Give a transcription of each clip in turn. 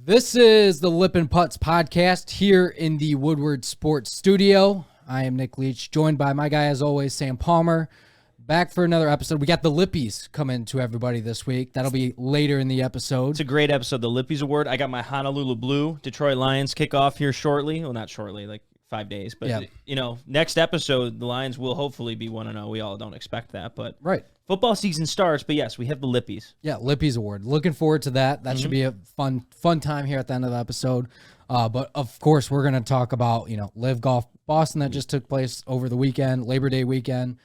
This is the Lippin Putts Podcast here in the Woodward Sports Studio. I am Nick Leach, joined by my guy, as always, Sam Palmer. Back for another episode. We got the Lippies coming to everybody this week. That'll be later in the episode. It's a great episode, the Lippies Award. I got my Honolulu Blue Detroit Lions kickoff here shortly. Well, not shortly, like 5 days. But, you know, next episode, the Lions will hopefully be 1-0. We all don't expect that, but right. Football season starts, but yes, we have the Lippies. Yeah, Lippies Award. Looking forward to that. That should be a fun time here at the end of the episode. But, of course, we're going to talk about, LIV Golf Boston that just took place over the weekend, Labor Day weekend.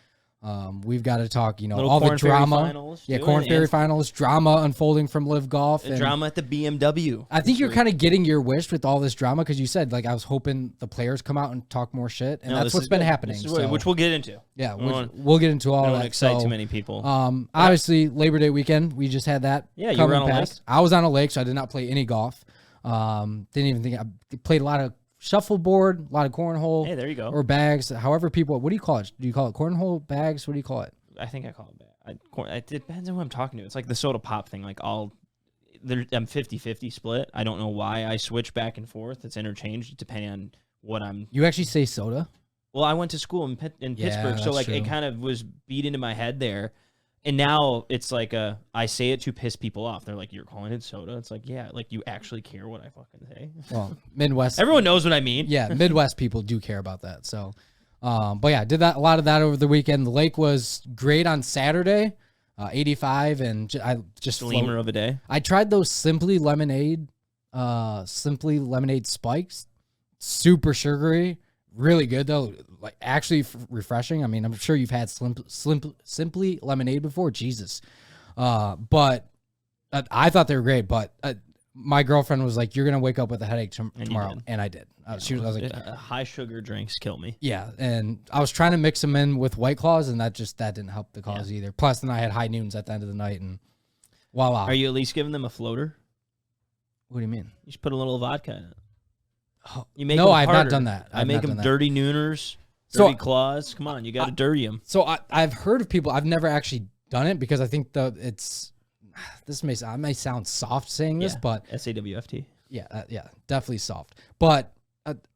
We've got to talk, all the drama. Korn Ferry finals, drama unfolding from LIV Golf. And drama at the BMW. I think you're kind of getting your wish with all this drama because you said, I was hoping the players come out and talk more shit, and that's what's been happening. Which we'll get into. Yeah, we'll get into all that. Don't excite too many people. Obviously, Labor Day weekend, we just had that. Yeah, you were on a lake. I was on a lake, so I did not play any golf. Didn't even think I played a lot of shuffleboard, a lot of cornhole. Hey, there you go. Or bags, however people, what do you call it? Do you call it cornhole, bags? What do you call it? I think I call it bag. It depends on who I'm talking to. It's like the soda pop thing. Like I'm 50-50 split. I don't know why I switch back and forth. It's interchanged depending on what I'm. You actually say soda? Well, I went to school in Pittsburgh, so true. It kind of was beat into my head there. And now it's like I say it to piss people off. They're like, "You're calling it soda?" It's like, yeah, like you actually care what I fucking say. Well, Midwest. Everyone knows what I mean. Yeah, Midwest people do care about that. So, but yeah, did a lot of that over the weekend. The lake was great on Saturday, 85, and I just gleamer of a day. I tried those Simply Lemonade spikes, super sugary. Really good though, like actually refreshing. I mean, I'm sure you've had Simply Lemonade before, Jesus. But I thought they were great. But my girlfriend was like, "You're gonna wake up with a headache tomorrow," and I did. I was like, "High sugar drinks kill me." Yeah, and I was trying to mix them in with White Claws, and that didn't help the cause either. Plus, then I had high noons at the end of the night, and voila. Are you at least giving them a floater? What do you mean? You should put a little vodka in it. No, I've not done that. I make them dirty nooners, dirty claws. Come on, you got to dirty them. So I've heard of people. I've never actually done it because I think I may sound soft saying this, but SAWFT. Yeah, definitely soft. But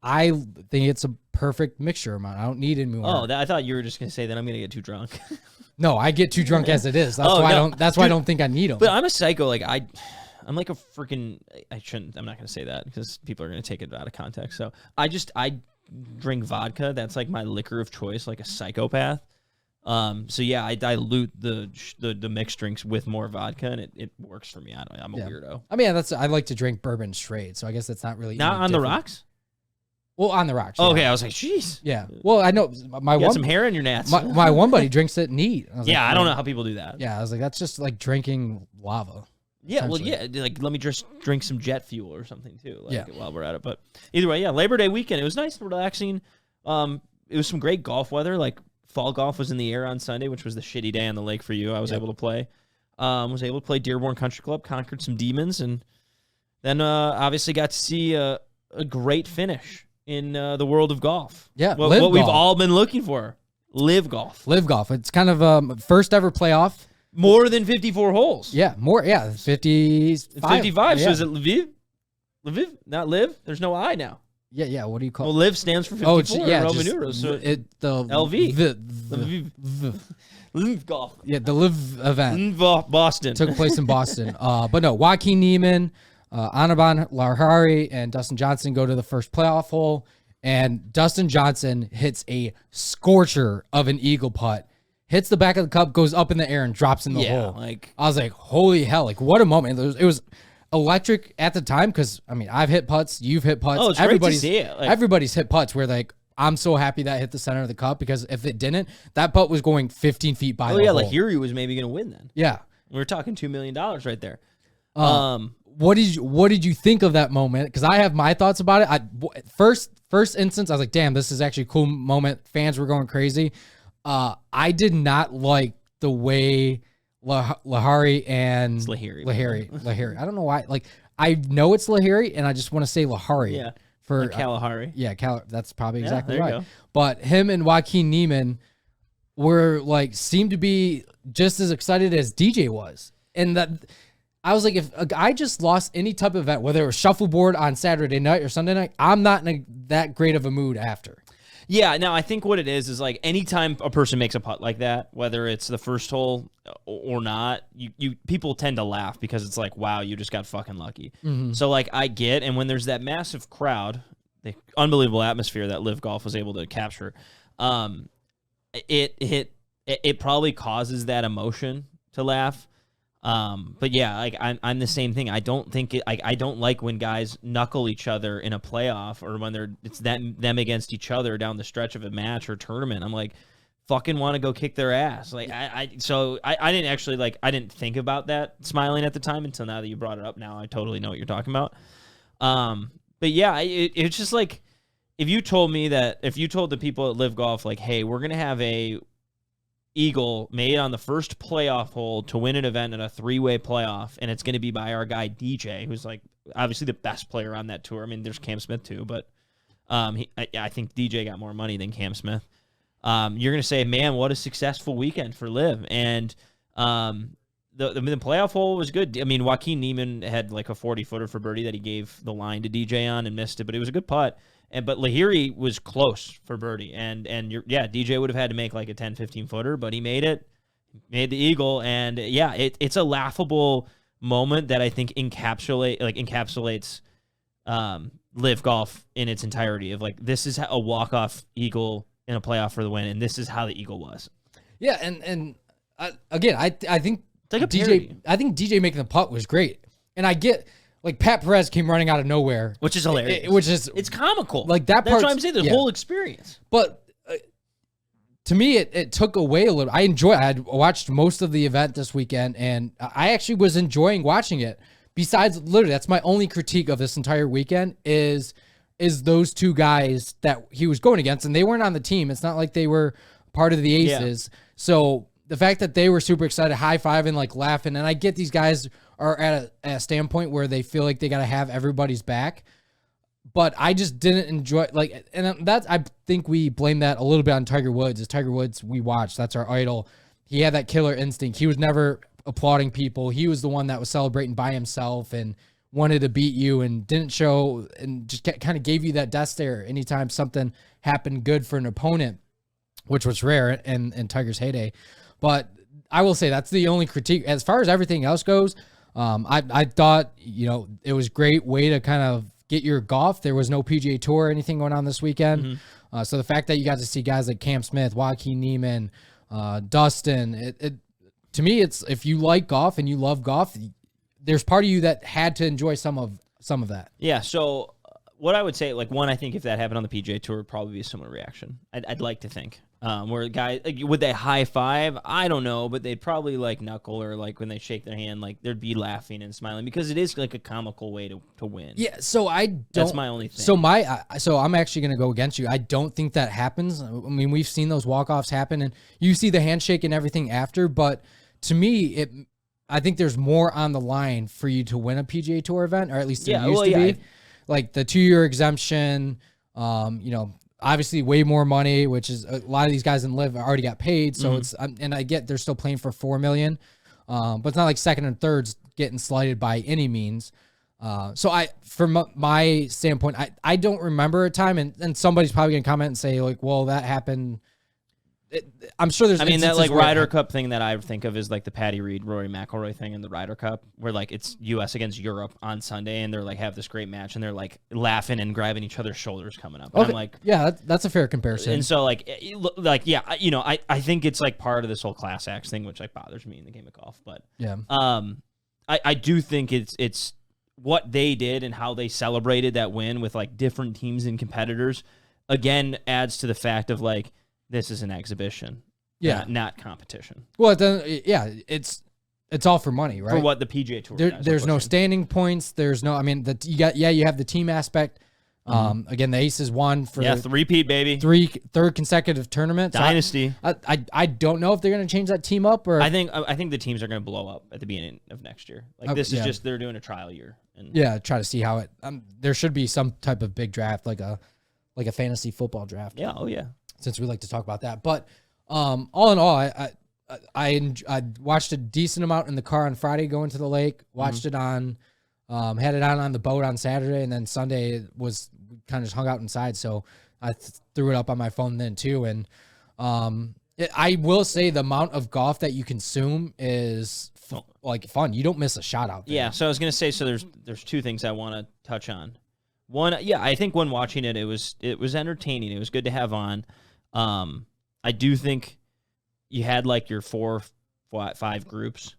I think it's a perfect mixture amount. I don't need any more. Oh, I thought you were just gonna say that I'm gonna get too drunk. No, I get too drunk as it is. That's why I don't think I need them. But I'm a psycho. Like I'm like a freaking. I'm not gonna say that because people are gonna take it out of context. So I drink vodka. That's like my liquor of choice, like a psychopath. So yeah, I dilute the mixed drinks with more vodka, and it works for me. I'm a weirdo. I mean, I like to drink bourbon straight, so I guess that's not really not on different. The rocks. Well, on the rocks. Yeah. Okay, I was like, jeez. Yeah. Well, I know you got some hair in your nats. My one buddy drinks it neat. I don't know how people do that. Yeah, I was like, that's just like drinking lava. Yeah, well, yeah, like let me just drink some jet fuel or something too, while we're at it. But either way, Labor Day weekend, it was nice and relaxing. It was some great golf weather. Like fall golf was in the air on Sunday, which was the shitty day on the lake for you. I was able to play. Was able to play Dearborn Country Club, conquered some demons, and then obviously got to see a great finish in the world of golf. Yeah, what we've all been looking for, LIV Golf. LIV Golf. It's kind of first ever playoff. More than 54 holes. Yeah, more. Yeah, 55. 55. Yeah. So is it Lviv? Lviv, not Liv. There's no I now. Yeah. What do you call? Well, Liv stands for 54. Roman numerals. So the LV. LIV Golf. Yeah, the LIV event. LIV Boston took place in Boston. But no, Joaquin Niemann, Anirban Lahiri, and Dustin Johnson go to the first playoff hole, and Dustin Johnson hits a scorcher of an eagle putt. Hits the back of the cup, goes up in the air, and drops in the hole. Like I was like, holy hell. Like, what a moment. It was electric at the time because, I mean, I've hit putts. You've hit putts. Oh, it's great to see it. Everybody's hit putts where, like, I'm so happy that hit the center of the cup because if it didn't, that putt was going 15 feet by the hole. Lahiri was maybe going to win then. Yeah. We were talking $2 million right there. What did you think of that moment? Because I have my thoughts about it. First instance, I was like, damn, this is actually a cool moment. Fans were going crazy. I did not like the way Lahiri and Lahiri. I don't know why. Like, I know it's Lahiri, and I just want to say Lahiri. Yeah. For Kalahari. That's probably exactly right. Go. But him and Joaquin Niemann were seemed to be just as excited as DJ was, and that I was like, if a guy just lost any type of event, whether it was shuffleboard on Saturday night or Sunday night, I'm not in that great of a mood after. Yeah, now I think what it is like anytime a person makes a putt like that, whether it's the first hole or not, you people tend to laugh because it's like, wow, you just got fucking lucky. Mm-hmm. So like I get, and when there's that massive crowd, the unbelievable atmosphere that LIV Golf was able to capture, it probably causes that emotion to laugh. But yeah, like I'm the same thing. I don't think I don't like when guys knuckle each other in a playoff or when it's them against each other down the stretch of a match or tournament. I'm like, fucking want to go kick their ass. Like I didn't actually I didn't think about that smiling at the time until now that you brought it up. Now I totally know what you're talking about. But yeah, it's just like if you told the people at LIV Golf like, hey, we're gonna have a eagle made on the first playoff hole to win an event in a 3-way playoff, and it's going to be by our guy DJ, who's like obviously the best player on that tour. I mean, there's Cam Smith too, but I think DJ got more money than Cam Smith. You're going to say, man, what a successful weekend for LIV. And the playoff hole was good. I mean, Joaquin Niemann had like a 40-footer for birdie that he gave the line to DJ on and missed it, but it was a good putt. But Lahiri was close for birdie, and DJ would have had to make like a 10-15 footer, but he made it, made the eagle, and yeah, it's a laughable moment that I think encapsulates LIV Golf in its entirety. Of like, this is a walk-off eagle in a playoff for the win, and this is how the eagle was. Yeah, and again, I think it's like a parody. I think DJ making the putt was great, and I get. Like, Pat Perez came running out of nowhere. Which is hilarious. It's comical. Like, that's what I'm saying, the whole experience. But to me, it took away a little. I watched most of the event this weekend, and I actually was enjoying watching it. Besides, literally, that's my only critique of this entire weekend is those two guys that he was going against, and they weren't on the team. It's not like they were part of the Aces. Yeah. So the fact that they were super excited, high-fiving, like laughing, and I get these guys are at a standpoint where they feel like they got to have everybody's back. But I just didn't enjoy, like, and that's, I think we blame that a little bit on Tiger Woods. As Tiger Woods, we watched, that's our idol. He had that killer instinct. He was never applauding people. He was the one that was celebrating by himself and wanted to beat you and didn't show and just kind of gave you that death stare anytime something happened good for an opponent, which was rare in Tiger's heyday. But I will say that's the only critique. As far as everything else goes, I thought, it was a great way to kind of get your golf. There was no PGA Tour or anything going on this weekend. Mm-hmm. So the fact that you got to see guys like Cam Smith, Joaquin Niemann, Dustin, to me, it's if you like golf and you love golf, there's part of you that had to enjoy some of that. Yeah. So what I would say, like, one, I think if that happened on the PGA Tour, it would probably be a similar reaction. I'd like to think. Where guys, like, would they high five? I don't know, but they'd probably like knuckle or like when they shake their hand, like they'd be laughing and smiling because it is like a comical way to win. Yeah, so that's my only thing. So I'm actually gonna go against you. I don't think that happens. I mean, we've seen those walk-offs happen, and you see the handshake and everything after. But to me, I think there's more on the line for you to win a PGA Tour event, or at least there used to be. Like the 2-year exemption, obviously way more money, which is a lot of these guys in LIV already got paid. So it's, and I get they're still playing for $4 million, but it's not like second and thirds getting slighted by any means. So from my standpoint, I don't remember a time, and somebody's probably gonna comment and say like, well, that happened. I'm sure there's. I mean, that like Ryder Cup thing that I think of is like the Patty Reed, Rory McIlroy thing in the Ryder Cup, where like it's U.S. against Europe on Sunday, and they're like have this great match, and they're like laughing and grabbing each other's shoulders coming up. And I'm like, yeah, that's a fair comparison. And so like yeah, I think it's like part of this whole class acts thing, which like bothers me in the game of golf. But yeah, I do think it's what they did and how they celebrated that win with like different teams and competitors. Again, adds to the fact of like. This is an exhibition, not competition. Well, then, yeah, it's all for money, right? For what the PGA Tour. There's no standing points. There's no. I mean, you have the team aspect. Again, the Aces won for repeat, baby, third consecutive tournament. Dynasty. So I don't know if they're going to change that team up or. I think the teams are going to blow up at the beginning of next year. Like this is just they're doing a trial year. And try to see how it. There should be some type of big draft, like a fantasy football draft. Yeah. Oh yeah. Since we like to talk about that. But all in all, I watched a decent amount in the car on Friday going to the lake. Watched it on, had it on the boat on Saturday, and then Sunday was kind of just hung out inside. So I threw it up on my phone then too. And I will say the amount of golf that you consume is fun. You don't miss a shot out there. Yeah. So I was gonna say, so there's two things I want to touch on. One, yeah, I think when watching it, it was entertaining. It was good to have on. I do think you had like your 4, 5 groups,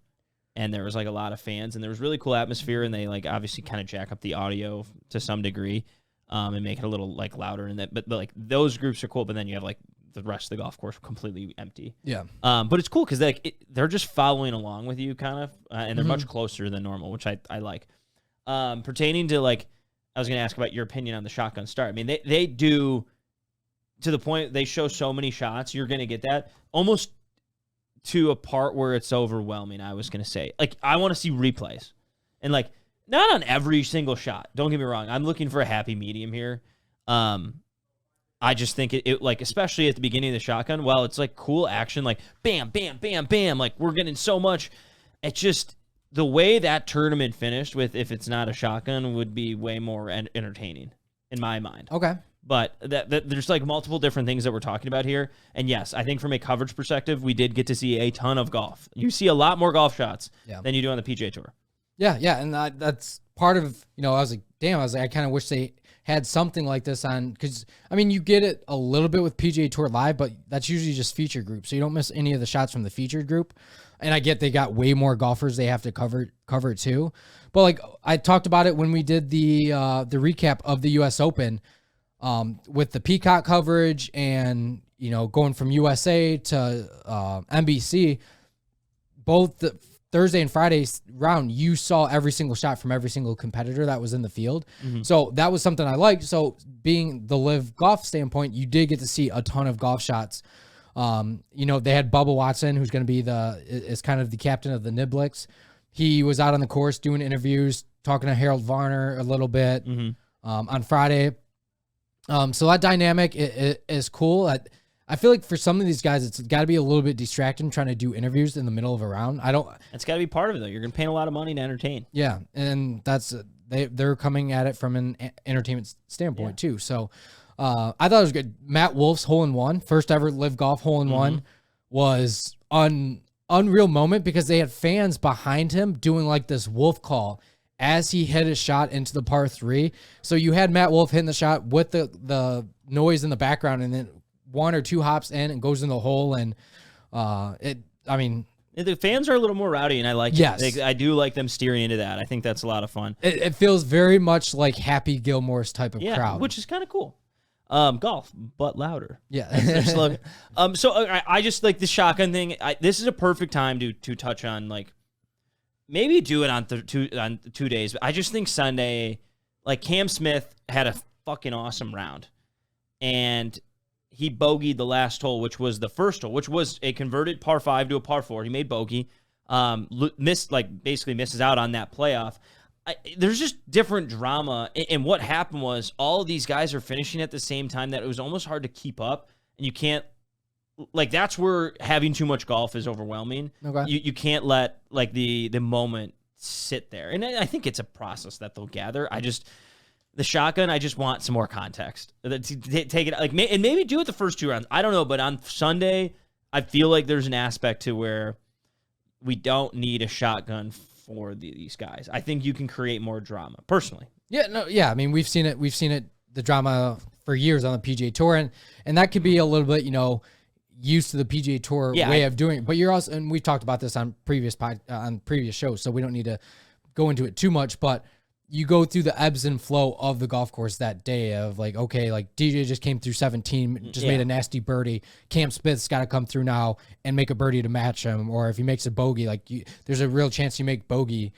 and there was like a lot of fans, and there was really cool atmosphere, and they like obviously kind of jack up the audio to some degree, and make it a little like louder. And that, but like those groups are cool. But then you have like the rest of the golf course completely empty. Yeah. But it's cool because they're just following along with you, kind of, and they're much closer than normal, which I like. Pertaining to like, I was going to ask about your opinion on the shotgun start. I mean, they do, to the point they show so many shots, you're going to get that almost to a part where it's overwhelming. I was going to say, like, I want to see replays, and like not on every single shot. Don't get me wrong. I'm looking for a happy medium here. I just think it like, especially at the beginning of the shotgun, well, it's like cool action, like bam, bam, bam, bam. Like we're getting so much. It's just the way that tournament finished with, if it's not a shotgun, would be way more entertaining in my mind. Okay. But that there's like multiple different things that we're talking about here. And yes, I think from a coverage perspective, we did get to see a ton of golf. You see a lot more golf shots than you do on the PGA Tour. Yeah. Yeah. And that's part of, I was like, damn, I kind of wish they had something like this on, because, I mean, you get it a little bit with PGA Tour Live, but that's usually just featured group, so you don't miss any of the shots from the featured group. And I get they got way more golfers they have to cover too. But like I talked about it when we did the recap of the U.S. Open, with the Peacock coverage and, going from USA to NBC, both the Thursday and Friday's round, you saw every single shot from every single competitor that was in the field. So that was something I liked. So being the LIV golf standpoint, you did get to see a ton of golf shots. They had Bubba Watson, who's going to be is kind of the captain of the Niblets. He was out on the course doing interviews, talking to Harold Varner a little bit on Friday. So that dynamic is cool. I feel like for some of these guys, it's got to be a little bit distracting trying to do interviews in the middle of a round. It's got to be part of it, though. You're going to pay a lot of money to entertain. Yeah, and that's they're coming at it from an entertainment standpoint too. So I thought it was good. Matt Wolff's hole-in-one, first ever LIV Golf hole-in-one, was unreal moment because they had fans behind him doing like this Wolff call as he hit his shot into the par 3. So you had Matt Wolff hitting the shot with the noise in the background, and then 1 or 2 hops in and goes in the hole. And the fans are a little more rowdy, and I like it. I do like them steering into that. I think that's a lot of fun. It feels very much like Happy Gilmore's type of crowd, which is kind of cool. Golf, but louder. Yeah, that's their slogan. So I just like the shotgun thing. This is a perfect time to touch on, like, maybe do it on 2 days. But I just think Sunday, like, Cam Smith had a fucking awesome round, and he bogeyed the last hole, which was the first hole, which was a converted par 5 to a par 4. He made bogey, basically misses out on that playoff. There's just different drama, and what happened was all of these guys are finishing at the same time that it was almost hard to keep up, and you can't, like, that's where having too much golf is overwhelming. Okay. You can't let, like, the moment sit there, and I think it's a process that they'll gather. The shotgun, I just want some more context. Take it, like, and maybe do it the first 2 rounds. I don't know, but on Sunday, I feel like there's an aspect to where we don't need a shotgun for these guys. I think you can create more drama, personally. Yeah. I mean, we've seen it, the drama for years on the PGA Tour, and that could be a little bit, used to the PGA Tour way of doing it. But you're also, and we've talked about this on previous shows, so we don't need to go into it too much, but you go through the ebbs and flow of the golf course that day of, like, okay, like DJ just came through 17, made a nasty birdie. Cam Smith's got to come through now and make a birdie to match him. Or if he makes a bogey, like, there's a real chance you make bogey.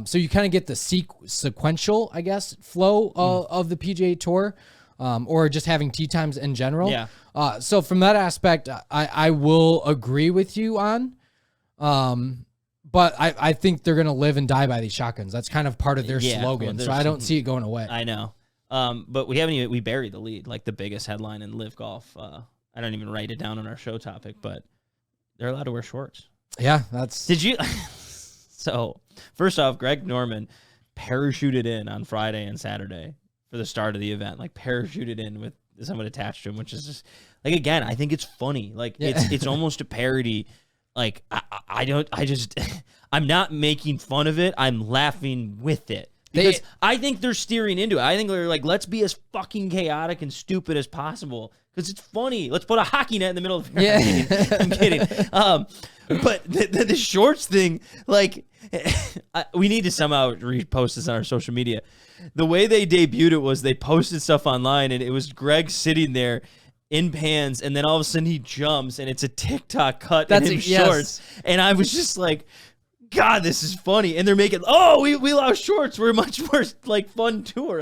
So you kind of get the sequential, I guess, flow of the PGA Tour, or just having tee times in general. Yeah. So from that aspect, I will agree with you on. But I think they're going to live and die by these shotguns. That's kind of part of their slogan. So I don't see it going away. I know. But we buried the lead, like the biggest headline in LIV Golf. I don't even write it down on our show topic, but they're allowed to wear shorts. Yeah, that's. Did you? So first off, Greg Norman parachuted in on Friday and Saturday for the start of the event, like parachuted in with someone attached to him, which is just like, again, I think it's funny. Like it's almost a parody. Like I'm not making fun of it. I'm laughing with it. Because I think they're steering into it. I think they're like, let's be as fucking chaotic and stupid as possible because it's funny. Let's put a hockey net in the middle of the fairway. I'm kidding. But the shorts thing, like, we need to somehow repost this on our social media. The way they debuted it was they posted stuff online, and it was Greg sitting there in pants, and then all of a sudden he jumps, and it's a TikTok cut in his shorts. And I was just like, God, this is funny. And they're making, we love shorts. We're a much more like fun tour.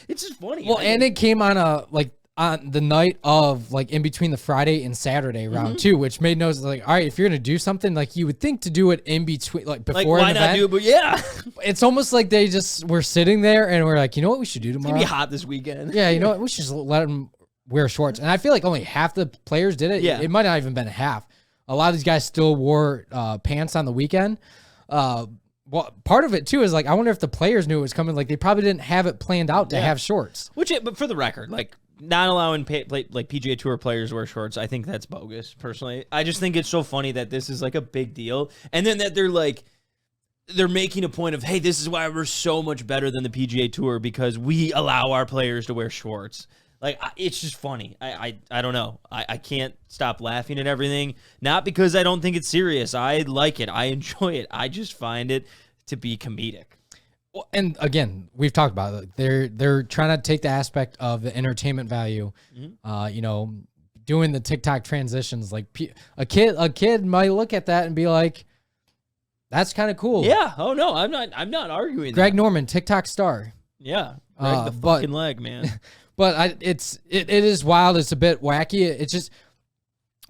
It's just funny. Well, and it came on on the night of like in between the Friday and Saturday round too, which made no sense. Like, all right, if you're gonna do something, like you would think to do it in between, like before. Like, why not do it? But yeah, it's almost like they just were sitting there and we're like, you know what we should do tomorrow? It's gonna be hot this weekend. Yeah, you know what? We should just let them wear shorts. And I feel like only half the players did it. Yeah, it might not even been half. A lot of these guys still wore pants on the weekend. Well, part of it too is like, I wonder if the players knew it was coming. Like they probably didn't have it planned out to have shorts. But for the record, like not allowing like PGA Tour players wear shorts, I think that's bogus. Personally, I just think it's so funny that this is like a big deal, and then that they're making a point of, hey, this is why we're so much better than the PGA Tour because we allow our players to wear shorts. Like, it's just funny. I don't know. I can't stop laughing at everything. Not because I don't think it's serious. I like it. I enjoy it. I just find it to be comedic. Well, and again, we've talked about it. They're trying to take the aspect of the entertainment value. You know, doing the TikTok transitions. Like a kid might look at that and be like, "That's kind of cool." Yeah. Oh no, I'm not arguing. Greg Norman, TikTok star. Yeah. Greg the fucking leg, man. But it is wild. It's a bit wacky. It's just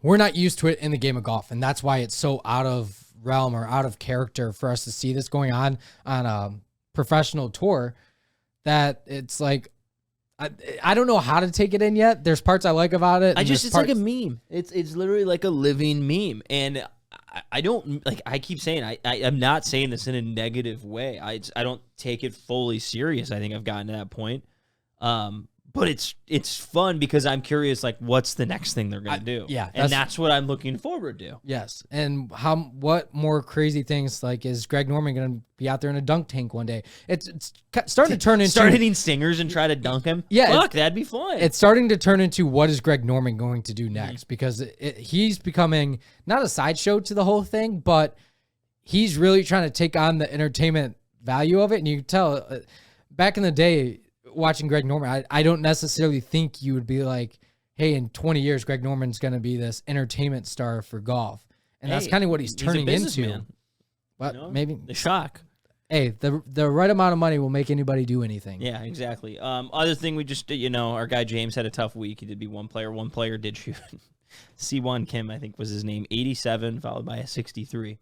we're not used to it in the game of golf, and that's why it's so out of realm or out of character for us to see this going on a professional tour. That it's like I don't know how to take it in yet. There's parts I like about it. It's like a meme. It's literally like a living meme, and I don't like. I keep saying I'm not saying this in a negative way. I don't take it fully serious. I think I've gotten to that point. But it's fun because I'm curious, like, what's the next thing they're going to do? Yeah. And that's what I'm looking forward to. Yes. And what more crazy things, like, is Greg Norman going to be out there in a dunk tank one day? It's starting to turn into... Start hitting stingers and try to dunk him? Yeah. Fuck, that'd be fun. It's starting to turn into what is Greg Norman going to do next? Because he's becoming not a sideshow to the whole thing, but he's really trying to take on the entertainment value of it. And you can tell, back in the day... watching Greg Norman, I don't necessarily think you would be like, hey, in 20 years, Greg Norman's going to be this entertainment star for golf. And that's kind of what he's turning into. But maybe the shock. Hey, the right amount of money will make anybody do anything. Yeah, exactly. Other thing we just, our guy James had a tough week. He did be one player. One player did shoot. C1 Kim, I think was his name, 87, followed by a 63.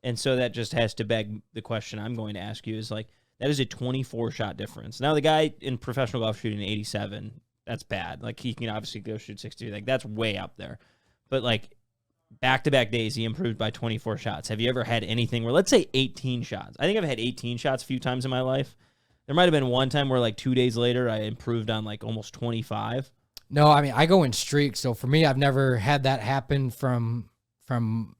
And so that just has to beg the question I'm going to ask you is like, that is a 24-shot difference. Now, the guy in professional golf shooting 87, that's bad. Like, he can obviously go shoot 60. Like, that's way up there. But, like, back-to-back days, he improved by 24 shots. Have you ever had anything where, let's say 18 shots. I think I've had 18 shots a few times in my life. There might have been one time where, like, 2 days later, I improved on, like, almost 25. No, I mean, I go in streaks. So, for me, I've never had that happen from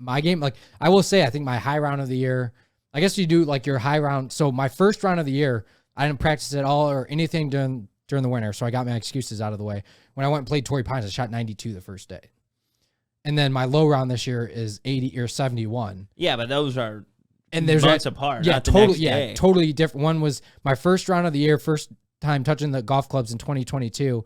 my game. Like, I will say, I think my high round of the year... I guess you do like your high round. So my first round of the year, I didn't practice at all or anything during the winter. So I got my excuses out of the way. When I went and played Torrey Pines, I shot 92 the first day. And then my low round this year is 80 or 71. Yeah, but those are months apart. Yeah, not totally. The next day. Totally different. One was my first round of the year, first time touching the golf clubs in 2022.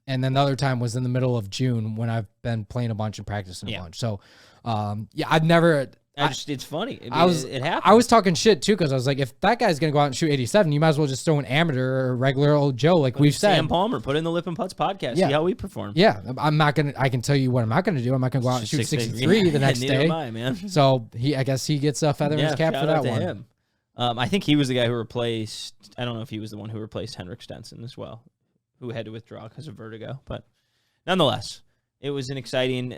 And then the other time was in the middle of June when I've been playing a bunch and practicing a bunch. So, I've never... it's funny. It happens. I was talking shit too because I was like, if that guy's gonna go out and shoot 87, you might as well just throw an amateur or a regular old Joe, like we've said. Sam Palmer, put in the Lippin Putts podcast. See how we perform. Yeah, I'm not gonna. I can tell you what I'm not gonna do. I'm not gonna go out and shoot 63 the next day. Am I, man. So I guess he gets a feather in his cap for that one. Him. I think he was the guy who replaced. I don't know if he was the one who replaced Henrik Stenson as well, who had to withdraw because of vertigo. But nonetheless, it was an exciting.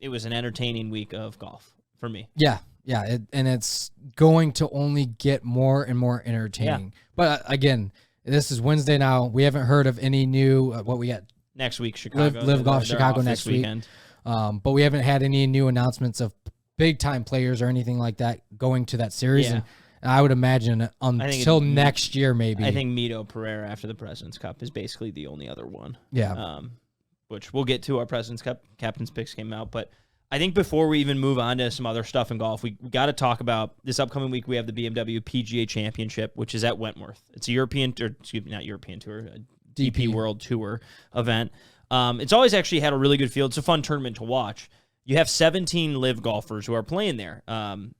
it was an entertaining week of golf for me. Yeah. And it's going to only get more and more entertaining. Yeah. But again, this is Wednesday now. We haven't heard of any new, what we got? Next week, Chicago. Live Golf Chicago next weekend. But we haven't had any new announcements of big-time players or anything like that going to that series. Yeah. And I would imagine until next year, maybe. I think Mito Pereira after the President's Cup is basically the only other one. Yeah. Which we'll get to. Our President's Cup captain's picks came out. But I think before we even move on to some other stuff in golf, we got to talk about this upcoming week. We have the BMW PGA Championship, which is at Wentworth. It's a not European Tour, a DP World Tour event. It's always actually had a really good field. It's a fun tournament to watch. You have 17 LIV golfers who are playing there. I'm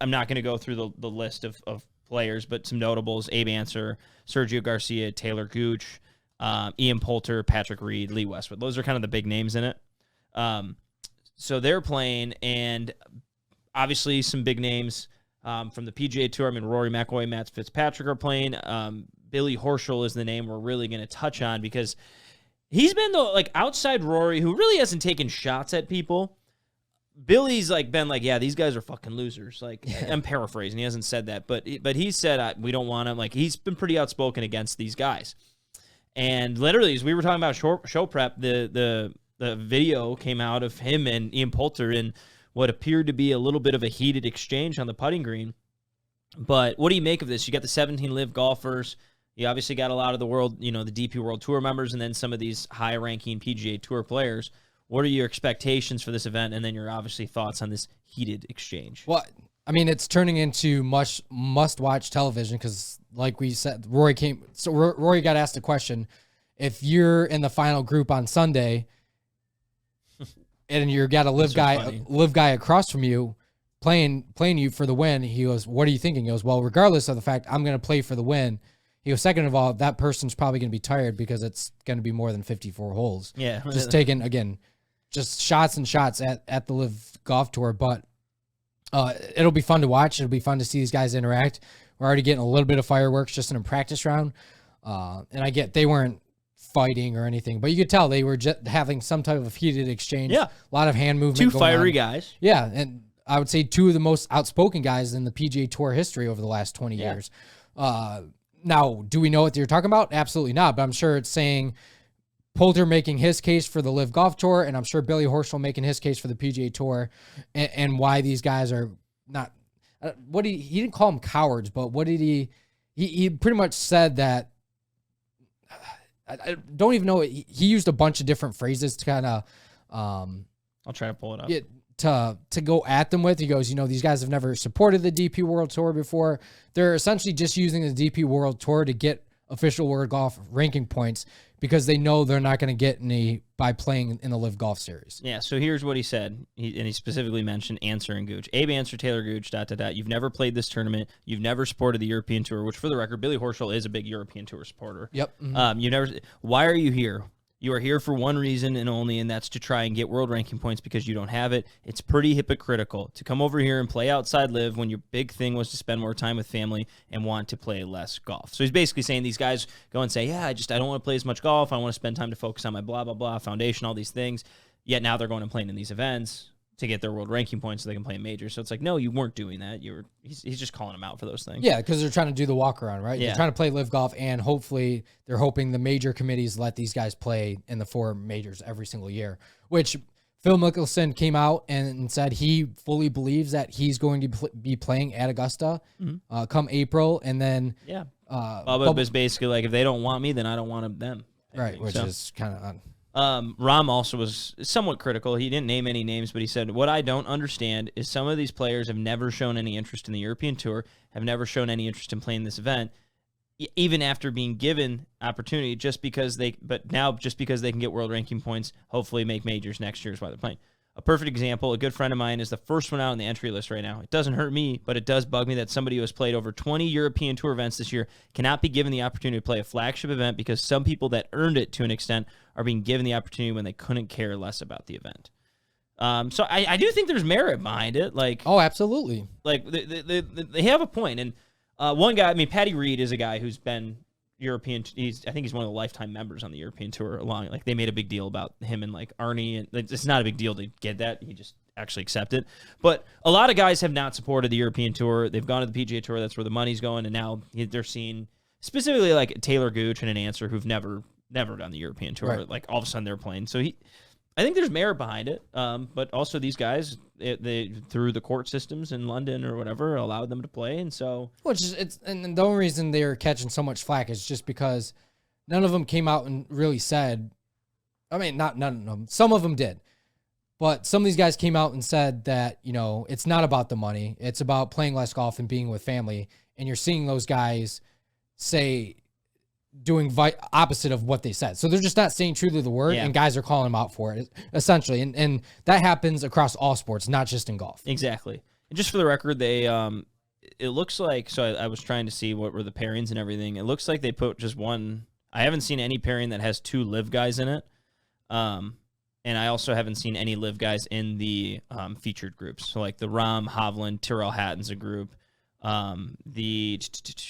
not going to go through the list of players, but some notables: Abe Ancer, Sergio Garcia, Taylor Gooch, Ian Poulter, Patrick Reed, Lee Westwood. Those are kind of the big names in it. So they're playing, and obviously some big names from the PGA Tour. I mean, Rory McIlroy, Matt Fitzpatrick are playing. Billy Horschel is the name we're really going to touch on because he's been outside Rory, who really hasn't taken shots at people. Billy's been yeah, these guys are fucking losers. I'm paraphrasing. He hasn't said that, but he said we don't want him. He's been pretty outspoken against these guys. And literally, as we were talking about show prep, the video came out of him and Ian Poulter in what appeared to be a little bit of a heated exchange on the putting green. But what do you make of this? You got the 17 LIV golfers. You obviously got a lot of the world, the DP World Tour members, and then some of these high-ranking PGA Tour players. What are your expectations for this event, and then your obviously thoughts on this heated exchange? Well, I mean, it's turning into must-watch television because, like we said, Rory got asked a question. If you're in the final group on Sunday and you got a LIV guy across from you playing you for the win, he goes, "What are you thinking?" He goes, "Well, regardless of the fact I'm going to play for the win." He goes, second of all, that person's probably going to be tired because it's going to be more than 54 holes. Yeah. Just taking, again, just shots and shots at the LIV Golf Tour. But it'll be fun to watch. It'll be fun to see these guys interact. We're already getting a little bit of fireworks just in a practice round. And I get they weren't fighting or anything, but you could tell they were just having some type of heated exchange. Yeah. A lot of hand movement. Two fiery guys. Yeah. And I would say two of the most outspoken guys in the PGA Tour history over the last 20 years. Now, do we know what you're talking about? Absolutely not. But I'm sure it's saying Poulter making his case for the LIV Golf Tour, and I'm sure Billy Horschel making his case for the PGA Tour, and why these guys are not. He didn't call them cowards, but what did he pretty much said that. I don't even know. He used a bunch of different phrases to kind of. I'll try to pull it up. To go at them with. He goes, these guys have never supported the DP World Tour before. They're essentially just using the DP World Tour to get official World Golf ranking points because they know they're not going to get any by playing in the LIV Golf Series. Yeah, so here's what he said. He specifically mentioned Ancer and Gooch. Abe Ancer, Taylor Gooch, ... You've never played this tournament. You've never supported the European Tour, which for the record, Billy Horschel is a big European Tour supporter. Yep. Mm-hmm. Why are you here? You are here for one reason and only, and that's to try and get world ranking points because you don't have it. It's pretty hypocritical to come over here and play outside LIV when your big thing was to spend more time with family and want to play less golf. So he's basically saying these guys go and say, yeah, I don't want to play as much golf. I want to spend time to focus on my blah, blah, blah, foundation, all these things. Yet now they're going and playing in these events to get their world ranking points so they can play in majors. So it's no, you weren't doing that. He's just calling them out for those things. Yeah, because they're trying to do the walk around, right? Yeah. They're trying to play LIV Golf, and hopefully they're hoping the major committees let these guys play in the 4 majors every single year, which Phil Mickelson came out and said he fully believes that he's going to be playing at Augusta come April. And then Bubba was basically if they don't want me, then I don't want them. Right, which is kind of Rahm also was somewhat critical. He didn't name any names, but he said, what I don't understand is some of these players have never shown any interest in the European Tour, have never shown any interest in playing this event, even after being given opportunity but now just because they can get world ranking points, hopefully make majors next year is why they're playing. A perfect example, a good friend of mine is the first one out on the entry list right now. It doesn't hurt me, but it does bug me that somebody who has played over 20 European Tour events this year cannot be given the opportunity to play a flagship event because some people that earned it to an extent are being given the opportunity when they couldn't care less about the event. So I do think there's merit behind it. Oh, absolutely. They have a point. And one guy, Patty Reed is a guy who's been European. I think he's one of the lifetime members on the European Tour. Along, like they made a big deal about him and like Arnie, and it's not a big deal to get that. He just actually accept it. But a lot of guys have not supported the European Tour. They've gone to the PGA Tour. That's where the money's going, and now they're seeing specifically like Taylor Gooch and an Answer who've never done the European Tour. Right. Like all of a sudden they're playing. So I think there's merit behind it. But also these guys, they through the court systems in London or whatever, allowed them to play, and so and the only reason they're catching so much flack is just because none of them came out and really said. I mean, not none of them. Some of them did. But some of these guys came out and said that, it's not about the money. It's about playing less golf and being with family. And you're seeing those guys say doing opposite of what they said. So they're just not saying true to the word, and guys are calling them out for it, essentially. And that happens across all sports, not just in golf. Exactly. And just for the record, they it looks like, so I was trying to see what were the pairings and everything. It looks like they put just one. I haven't seen any pairing that has 2 LIV guys in it. And I also haven't seen any LIV guys in the featured groups. So like the Rahm, Havelin, Tyrrell Hatton's a group. The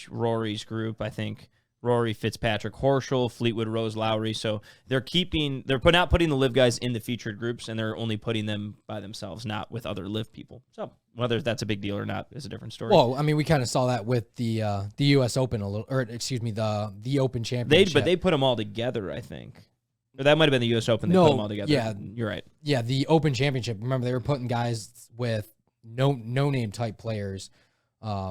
Rory's group, I think. Rory, Fitzpatrick, Horschel, Fleetwood, Rose, Lowry. So they're not putting the LIV guys in the featured groups, and they're only putting them by themselves, not with other LIV people. So whether that's a big deal or not is a different story. Well, I mean, we kind of saw that with the U.S. Open the Open Championship. But they put them all together, I think. Or that might have been the U.S. Open. They put them all together. Yeah, you're right. Yeah, the Open Championship. Remember, they were putting guys with no name type players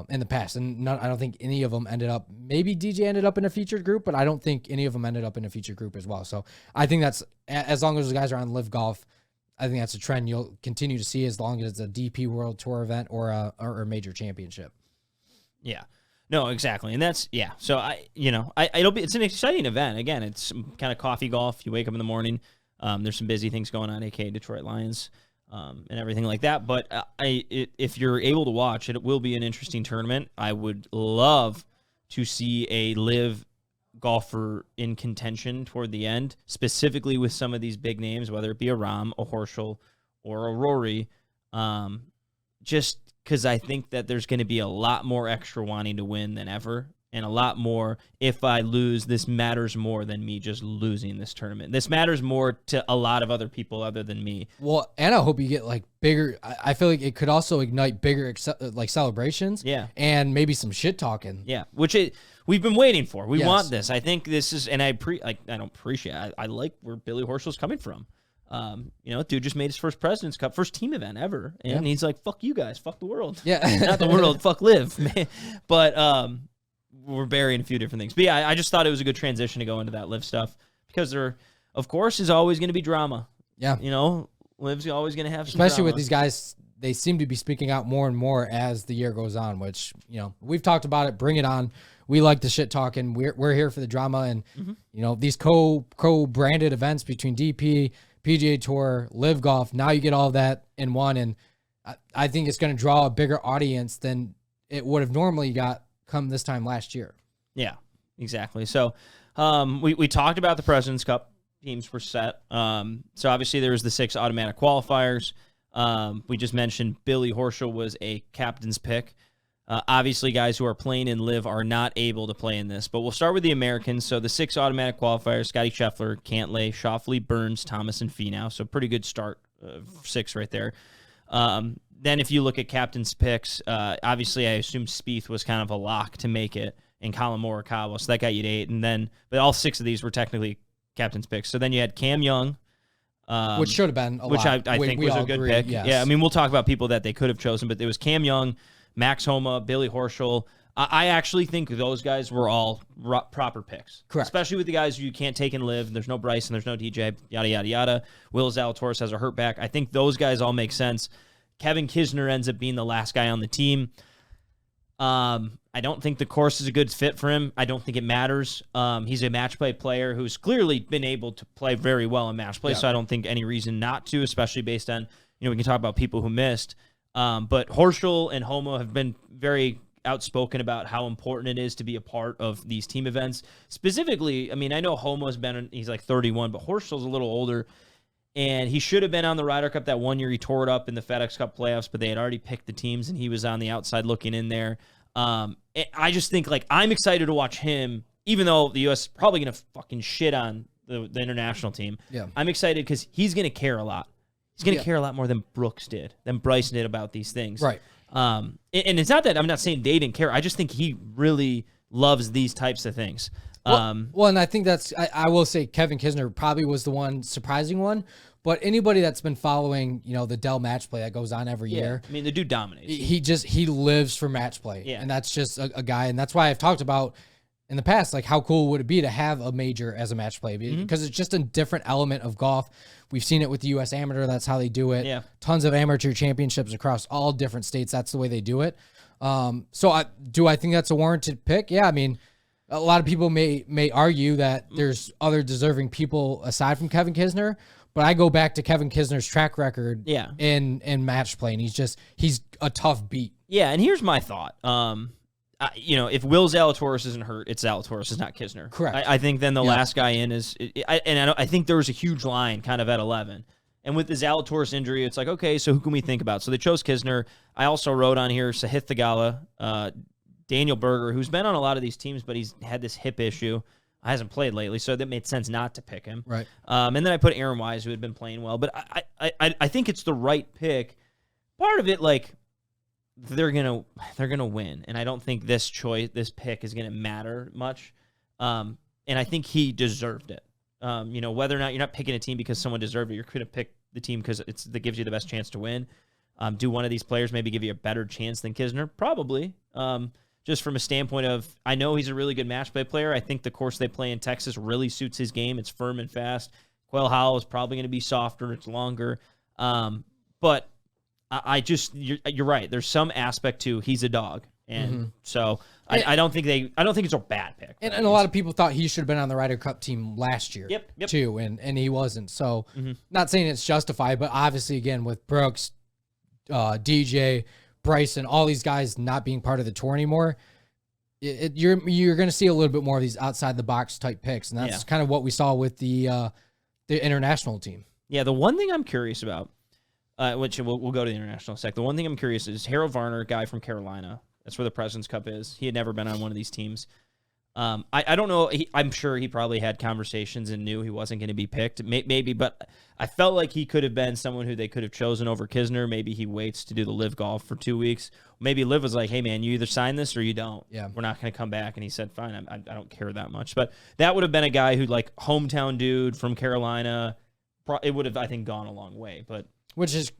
in the past, and I don't think any of them ended up. Maybe DJ ended up in a featured group, but I don't think any of them ended up in a featured group as well. So I think that's, as long as those guys are on LIV Golf, I think that's a trend you'll continue to see as long as it's a DP World Tour event or a major championship. Yeah. No, exactly. And that's, So it's an exciting event. Again, it's kind of coffee golf. You wake up in the morning. There's some busy things going on, aka Detroit Lions, and everything like that. But if you're able to watch it, it will be an interesting tournament. I would love to see a LIV golfer in contention toward the end, specifically with some of these big names, whether it be a Rahm, a Horschel, or a Rory. Just because I think that there's going to be a lot more extra wanting to win than ever, and a lot more, if I lose, this matters more than me just losing this tournament. This matters more to a lot of other people other than me. Well, and I hope you get like bigger. I feel like it could also ignite bigger like celebrations. Yeah. And maybe some shit talking. Yeah. Which we've been waiting for. We want this. I think this is, and I don't appreciate. I like where Billy Horschel's coming from. Dude just made his first President's Cup, first team event ever, and he's like, "Fuck you guys, fuck the world." Yeah, not the world, fuck LIV. But we're burying a few different things. But yeah, I just thought it was a good transition to go into that LIV stuff because there, of course, is always going to be drama. Yeah, LIV's always going to have some especially drama. with these guys. They seem to be speaking out more and more as the year goes on, which we've talked about it. Bring it on. We like the shit talking. We're here for the drama, and these co-branded events between DP, PGA Tour, LIV Golf. Now you get all of that in one, and I think it's going to draw a bigger audience than it would have normally got come this time last year. Yeah, exactly. So we talked about the President's Cup. Teams were set. So obviously there was the 6 automatic qualifiers. We just mentioned Billy Horschel was a captain's pick. Obviously, guys who are playing in LIV are not able to play in this, but we'll start with the Americans. So the 6 automatic qualifiers: Scottie Scheffler, Cantlay, Schauffele, Burns, Thomas, and Finau. So pretty good start, 6 right there. Then if you look at captain's picks, obviously I assume Spieth was kind of a lock to make it, and Colin Morikawa, so that got you to 8. But all 6 of these were technically captain's picks. So then you had Cam Young, which should have been a which lot. I think was a good pick. Yes. Yeah, I mean, we'll talk about people that they could have chosen, but it was Cam Young, Max Homa, Billy Horschel. I actually think those guys were all proper picks. Correct. Especially with the guys you can't take and LIV. There's no Bryson, there's no DJ, yada, yada, yada. Will Zalatoris has a hurt back. I think those guys all make sense. Kevin Kisner ends up being the last guy on the team. I don't think the course is a good fit for him. I don't think it matters. He's a match play player who's clearly been able to play very well in match play, so I don't think any reason not to, especially based on, we can talk about people who missed. But Horschel and Homa have been very outspoken about how important it is to be a part of these team events. Specifically, I mean, I know Homa's he's like 31, but Horschel's a little older, and he should have been on the Ryder Cup that one year. He tore it up in the FedEx Cup playoffs, but they had already picked the teams, and he was on the outside looking in there. I just think, I'm excited to watch him, even though the U.S. is probably going to fucking shit on the international team, I'm excited because he's going to care a lot. He's going to care a lot more than Brooks did, than Bryson did about these things. Right. And it's not that I'm not saying they didn't care. I just think he really loves these types of things. Well, and I think I will say Kevin Kisner probably was the one surprising one, but anybody that's been following, the Dell match play that goes on every year. I mean, the dude dominates. He lives for match play. Yeah. And that's just a guy. And that's why I've talked about in the past, like how cool would it be to have a major as a match play? Because it's just a different element of golf. We've seen it with the U.S. Amateur. That's how they do it. Yeah. Tons of amateur championships across all different states. That's the way they do it. So do I think that's a warranted pick? Yeah. I mean, a lot of people may argue that there's other deserving people aside from Kevin Kisner, but I go back to Kevin Kisner's track record in match play, and he's a tough beat. Yeah, and here's my thought. If Will Zalatoris isn't hurt, it's Zalatoris, it's not Kisner. Correct. I think then the last guy in is, I think there was a huge line kind of at 11. And with the Zalatoris injury, it's like, okay, so who can we think about? So they chose Kisner. I also wrote on here Sahith Theegala, Daniel Berger, who's been on a lot of these teams, but he's had this hip issue. Hasn't played lately, so that made sense not to pick him. Right. And then I put Aaron Wise, who had been playing well. But I think it's the right pick. Part of it, like, they're gonna win, and I don't think this pick is gonna matter much. And I think he deserved it. Whether or not you're not picking a team because someone deserved it, you're gonna pick the team because that gives you the best chance to win. Do one of these players maybe give you a better chance than Kisner? Probably. Just from a standpoint of, I know he's a really good match play player. I think the course they play in Texas really suits his game. It's firm and fast. Quail Hollow is probably going to be softer. It's longer. But you're right. There's some aspect to he's a dog. And so I don't think it's a bad pick. And a lot of people thought he should have been on the Ryder Cup team last year too. And he wasn't. So not saying it's justified, but obviously again, with Brooks, DJ, Bryson, all these guys not being part of the tour anymore, you're going to see a little bit more of these outside the box type picks, and that's kind of what we saw with the international team. Yeah, the one thing I'm curious about, which we'll go to the international sec. The one thing I'm curious is Harold Varner, guy from Carolina. That's where the President's Cup is. He had never been on one of these teams. I don't know. I'm sure he probably had conversations and knew he wasn't going to be picked. Maybe, but I felt like he could have been someone who they could have chosen over Kisner. Maybe he waits to do the LIV Golf for 2 weeks. Maybe LIV was like, hey, man, you either sign this or you don't. Yeah. We're not going to come back. And he said, fine, I don't care that much. But that would have been a guy who, like, hometown dude from Carolina. It would have, I think, gone a long way. But which is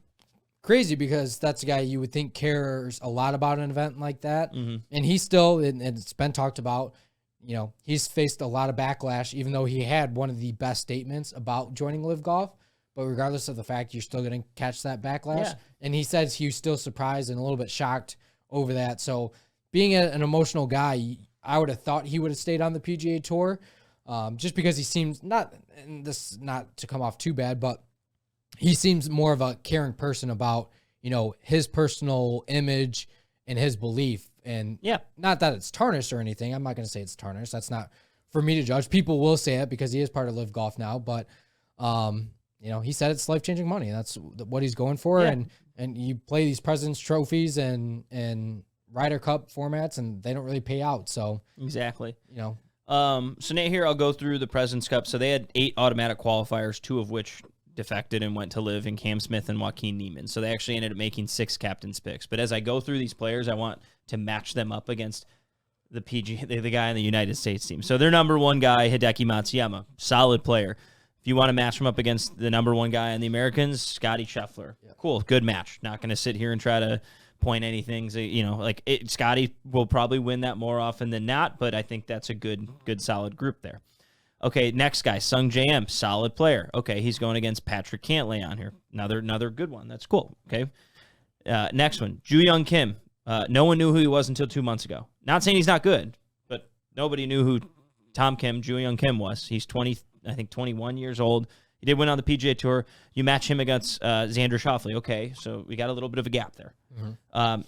crazy because that's a guy you would think cares a lot about an event like that. And he still, and it's been talked about, he's faced a lot of backlash, even though he had one of the best statements about joining LIV Golf. But regardless of the fact, you're still going to catch that backlash. Yeah. And he says he was still surprised and a little bit shocked over that. So being an emotional guy, I would have thought he would have stayed on the PGA Tour just because he seems not, and this is not to come off too bad, but he seems more of a caring person about, his personal image and his belief. And not that it's tarnished or anything. I'm not going to say it's tarnished. That's not for me to judge. People will say it because he is part of LIV Golf now. But, he said it's life-changing money. And that's what he's going for. Yeah. And you play these President's Trophies and Ryder Cup formats, and they don't really pay out. So exactly. So Nate, here I'll go through the President's Cup. So they had 8 automatic qualifiers, 2 of which defected and went to LIV, in Cam Smith and Joaquin Niemann. So they actually ended up making 6 captain's picks. But as I go through these players, I want to match them up against the guy in the United States team. So their number one guy, Hideki Matsuyama, solid player. If you want to match him up against the number one guy in the Americans, Scottie Scheffler. Yeah. Cool, good match. Not going to sit here and try to point anything. Scottie will probably win that more often than not, but I think that's a good solid group there. Okay, next guy, Sung J.M., solid player. Okay, he's going against Patrick Cantlay on here. Another good one. That's cool. Okay. Next one, Joo Young Kim. No one knew who he was until 2 months ago. Not saying he's not good, but nobody knew who Joo Young Kim was. He's 21 years old. He did win on the PGA Tour. You match him against Xander Schauffele. Okay, so we got a little bit of a gap there.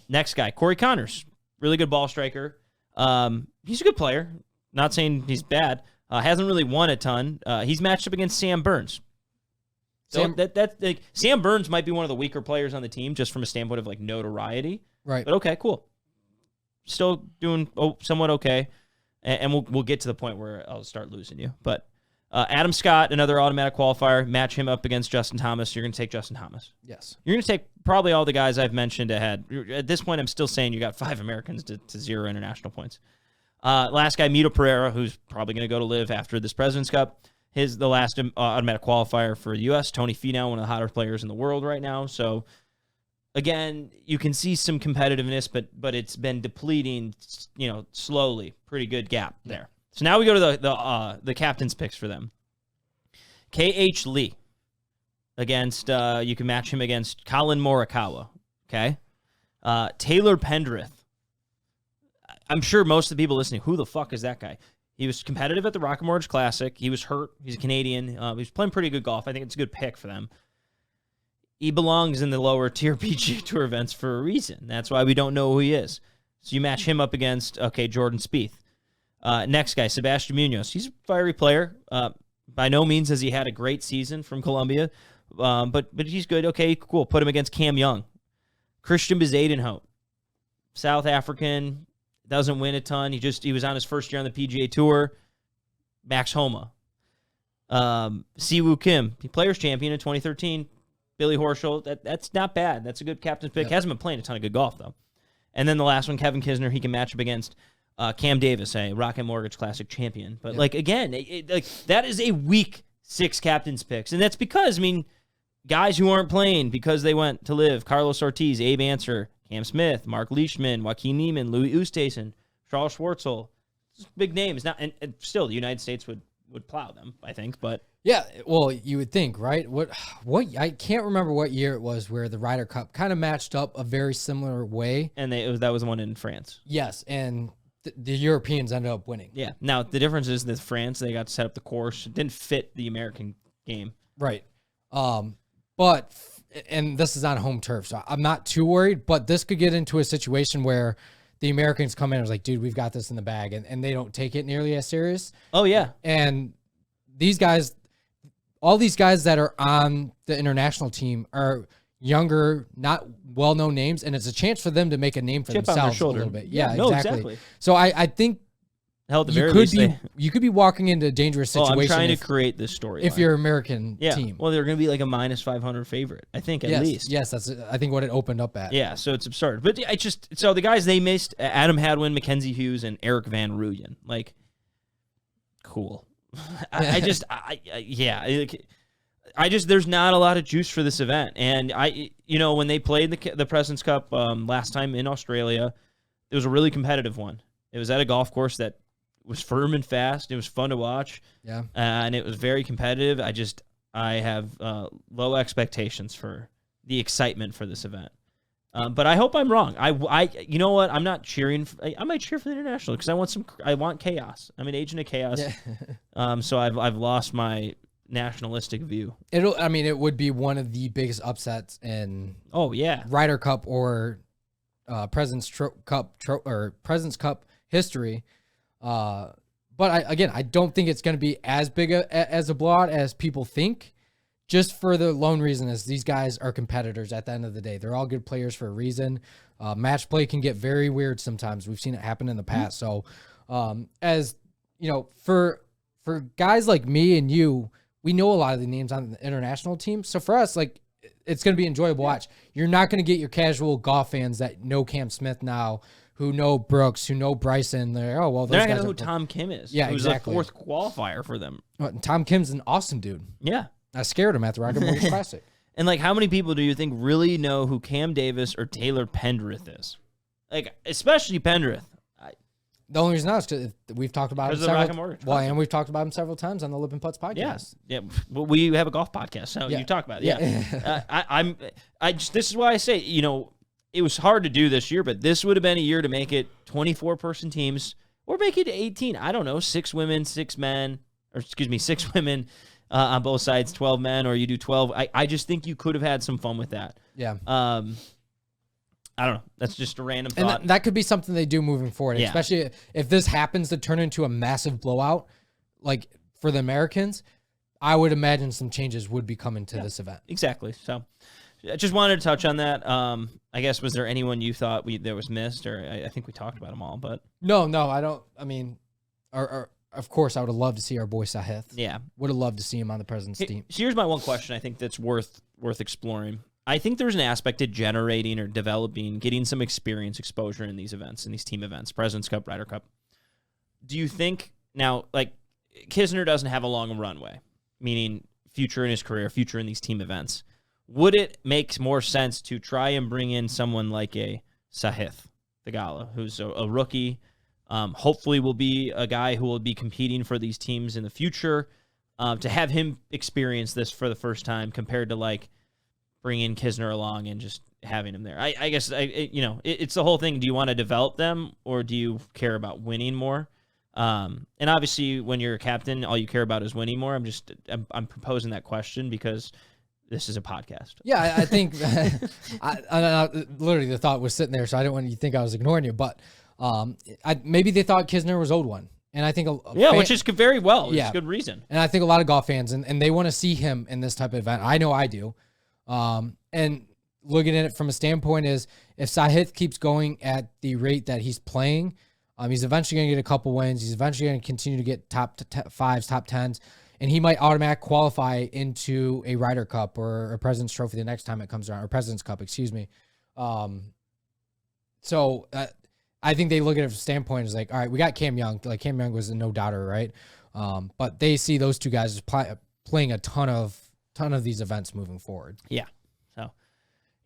Next guy, Corey Connors. Really good ball striker. He's a good player. Not saying he's bad. Hasn't really won a ton. He's matched up against Sam Burns. So Sam Burns might be one of the weaker players on the team just from a standpoint of notoriety. Right. But okay, cool. Still doing somewhat okay. and we'll get to the point where I'll start losing you. But Adam Scott, another automatic qualifier, match him up against Justin Thomas. You're going to take Justin Thomas. Yes. You're going to take probably all the guys I've mentioned ahead. At this point, I'm still saying you got 5 Americans to 0 international points. Last guy, Mito Pereira, who's probably going to go to LIV after this President's Cup. The last automatic qualifier for the U.S., Tony Finau, one of the hotter players in the world right now. So, again, you can see some competitiveness, but it's been depleting, slowly. Pretty good gap there. So now we go to the captain's picks for them. K.H. Lee against, you can match him against Colin Morikawa, okay? Taylor Pendereth. I'm sure most of the people listening, who the fuck is that guy? He was competitive at the Rocket Mortgage Classic. He was hurt. He's a Canadian. He was playing pretty good golf. I think it's a good pick for them. He belongs in the lower tier PGA Tour events for a reason. That's why we don't know who he is. So you match him up against, Jordan Spieth. Next guy, Sebastian Munoz. He's a fiery player. By no means has he had a great season from Colombia, but he's good. Okay, cool. Put him against Cam Young. Christian Bezuidenhout, South African, doesn't win a ton. He was on his first year on the PGA Tour. Max Homa. Siwoo Kim, he Players Champion in 2013. Billy Horschel, that's not bad. That's a good captain's pick. Hasn't been playing a ton of good golf, though. And then the last one, Kevin Kisner, he can match up against Cam Davis, a Rocket Mortgage Classic champion. But, again, that is a weak 6 captain's picks. And that's because, guys who aren't playing because they went to LIV, Carlos Ortiz, Abe Ancer, Cam Smith, Mark Leishman, Joaquin Niemann, Louis Oosthuizen, Charles Schwartzel. Big names. Now, and still, the United States would plow them, I think. But yeah, well, you would think, right? What? I can't remember what year it was where the Ryder Cup kind of matched up a very similar way. And that was the one in France. Yes, and the Europeans ended up winning. Yeah. Now, the difference is that France, they got to set up the course. It didn't fit the American game. Right. But, and this is on home turf, so I'm not too worried, but this could get into a situation where the Americans come in and was like, dude, we've got this in the bag, and they don't take it nearly as serious. Oh, yeah. And these guys, all these guys that are on the international team are younger, not well-known names, and it's a chance for them to make a name for themselves a little bit. Yeah, no, exactly. So I think you could be walking into a dangerous situation. I'm trying to create this story. If you're an American team. Well, they're going to be like a minus 500 favorite, I think, at least. Yes, that's I think what it opened up at. Yeah, so it's absurd. But so the guys they missed, Adam Hadwin, Mackenzie Hughes, and Eric Van Rooyen. Cool. There's not a lot of juice for this event. And when they played the President's Cup last time in Australia, it was a really competitive one. It was at a golf course that was firm and fast. It was fun to watch. Yeah. And it was very competitive. I have low expectations for the excitement for this event. But I hope I'm wrong. You know what? I'm not cheering. I might cheer for the international because I want chaos. I'm an agent of chaos. Yeah. So I've lost my nationalistic view. It would be one of the biggest upsets in Ryder Cup or President's Cup history. But I don't think it's going to be as big as a blowout as people think, just for the lone reason is these guys are competitors at the end of the day. They're all good players for a reason. Match play can get very weird sometimes. We've seen it happen in the past. So, as you know, for guys like me and you, we know a lot of the names on the international team. So for us, it's going to be enjoyable watch. You're not going to get your casual golf fans that know Cam Smith now, who know Brooks, who know Bryson. They're not going to know who Tom Kim is. Yeah, who's exactly. the 4th qualifier for them. Tom Kim's an awesome dude. Yeah. I scared him at the Rocket Mortgage Classic. And how many people do you think really know who Cam Davis or Taylor Pendereth is? Especially Pendereth. The only reason is because we've talked about him and we've talked about him several times on the Lippin Putts podcast. Yeah. Well, we have a golf podcast, so you talk about it. Yeah. This is why I say, it was hard to do this year, but this would have been a year to make it 24-person teams or make it 18. I don't know, 6 women, 6 men, 6 women on both sides, 12 men, or you do 12. I just think you could have had some fun with that. Yeah. I don't know. That's just a random thought. And that could be something they do moving forward, especially if this happens to turn into a massive blowout, for the Americans. I would imagine some changes would be coming to this event. Exactly. So I just wanted to touch on that. I guess, was there anyone you thought that was missed, or I think we talked about them all, but no, I don't. of course, I would have loved to see our boy Sahith. Yeah. Would have loved to see him on the President's team. So here's my one question I think that's worth exploring. I think there's an aspect to generating or developing, getting some experience, exposure in these events, in these team events, President's Cup, Ryder Cup. Do you think now, like, Kisner doesn't have a long runway, meaning future in his career, future in these team events. Would it make more sense to try and bring in someone like a Sahith Theegala, who's a rookie, hopefully will be a guy who will be competing for these teams in the future, to have him experience this for the first time compared to, like, bringing Kisner along and just having him there. I guess, it's the whole thing. Do you want to develop them or do you care about winning more? And obviously when you're a captain, all you care about is winning more. I'm proposing that question because this is a podcast. Yeah, I think I literally the thought was sitting there, so I didn't want you to think I was ignoring you. But maybe they thought Kisner was owed one, and I think which is very well. It's a good reason. And I think a lot of golf fans and they want to see him in this type of event. I know I do. And looking at it from a standpoint is if Sahith keeps going at the rate that he's playing, he's eventually going to get a couple wins. He's eventually going to continue to get top fives, top tens, and he might automatically qualify into a Ryder Cup or a President's Trophy the next time it comes around, or President's Cup, excuse me. So I think they look at it from a standpoint as like, all right, we got Cam Young. Like Cam Young was a no doubter, right? But they see those two guys as playing a ton of these events moving forward. Yeah. So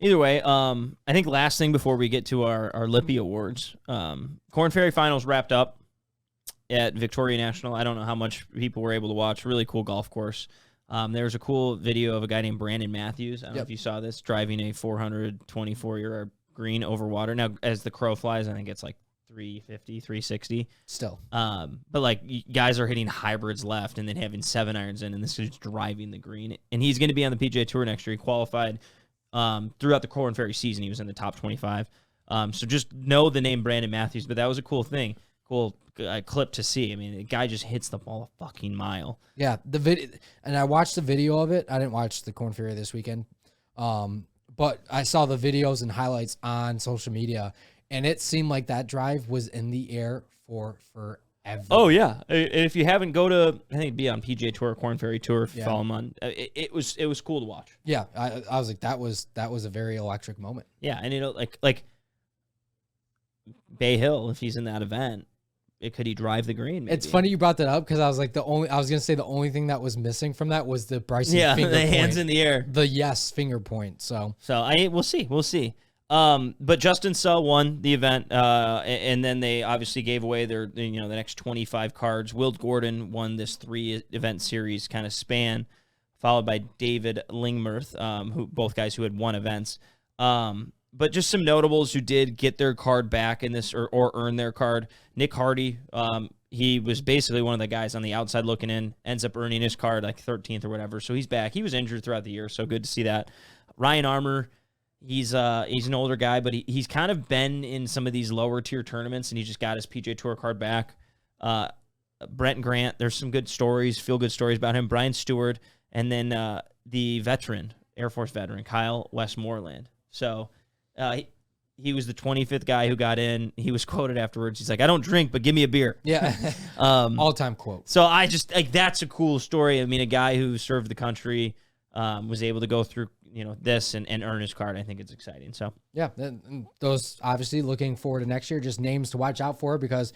either way, I think last thing before we get to our Lippy Awards, Korn Ferry Finals wrapped up at Victoria National. I don't know how much people were able to watch. Really cool golf course. There was a cool video of a guy named Brandon Matthews. I don't know if you saw this, driving a 424-yard green over water. Now, as the crow flies, I think it's like 350, 360. Still. But like guys are hitting hybrids left and then having 7 irons in, and this is driving the green. And he's going to be on the PGA Tour next year. He qualified throughout the Korn Ferry season. He was in the top 25. So just know the name Brandon Matthews, but that was a cool thing. Cool clip to see. I mean, the guy just hits the ball a fucking mile. Yeah, the video, and I watched the video of it. I didn't watch the Korn Ferry this weekend, but I saw the videos and highlights on social media, and it seemed like that drive was in the air for forever. Oh yeah, and if you haven't, go to, I think it'd be on PGA Tour, Korn Ferry Tour. If you follow him on, it was cool to watch. Yeah, I was like, that was a very electric moment. Yeah, and like Bay Hill, if he's in that event. Could he drive the green? Maybe? It's funny you brought that up because I was like the only thing that was missing from that was the Bryson finger the point, hands in the air, the yes finger point. So we'll see. But Justin Suh won the event, and then they obviously gave away their the next 25 cards. Will Gordon won this 3-event series kind of span, followed by David Lingmerth, who both guys who had won events. But just some notables who did get their card back in this or earn their card. Nick Hardy, he was basically one of the guys on the outside looking in, ends up earning his card like 13th or whatever. So he's back. He was injured throughout the year, so good to see that. Ryan Armour, he's an older guy, but he's kind of been in some of these lower tier tournaments, and he just got his PGA Tour card back. Brent Grant, there's some good stories, feel good stories about him. Brian Stewart, and then the veteran, Air Force veteran, Kyle Westmoreland. So he was the 25th guy who got in. He was quoted afterwards. He's like, I don't drink, but give me a beer. Yeah. All-time quote. So I just, like, that's a cool story. I mean, a guy who served the country was able to go through, this and earn his card. I think it's exciting. So, yeah, those obviously looking forward to next year, just names to watch out for because,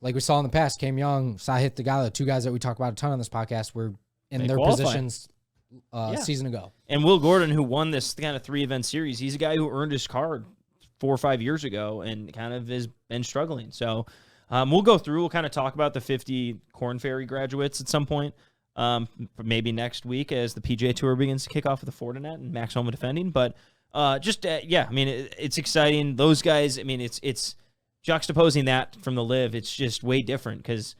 like we saw in the past, Cam Young, Sahith Theegala, 2 guys that we talk about a ton on this podcast, were in their positions season ago. And Will Gordon, who won this kind of 3-event series, he's a guy who earned his card 4 or 5 years ago and kind of has been struggling. So we'll go through. We'll kind of talk about the 50 Korn Ferry graduates at some point, maybe next week as the PGA Tour begins to kick off with the Fortinet and Max Homa defending. But I mean, it's exciting. Those guys, I mean, it's juxtaposing that from the LIV. It's just way different because,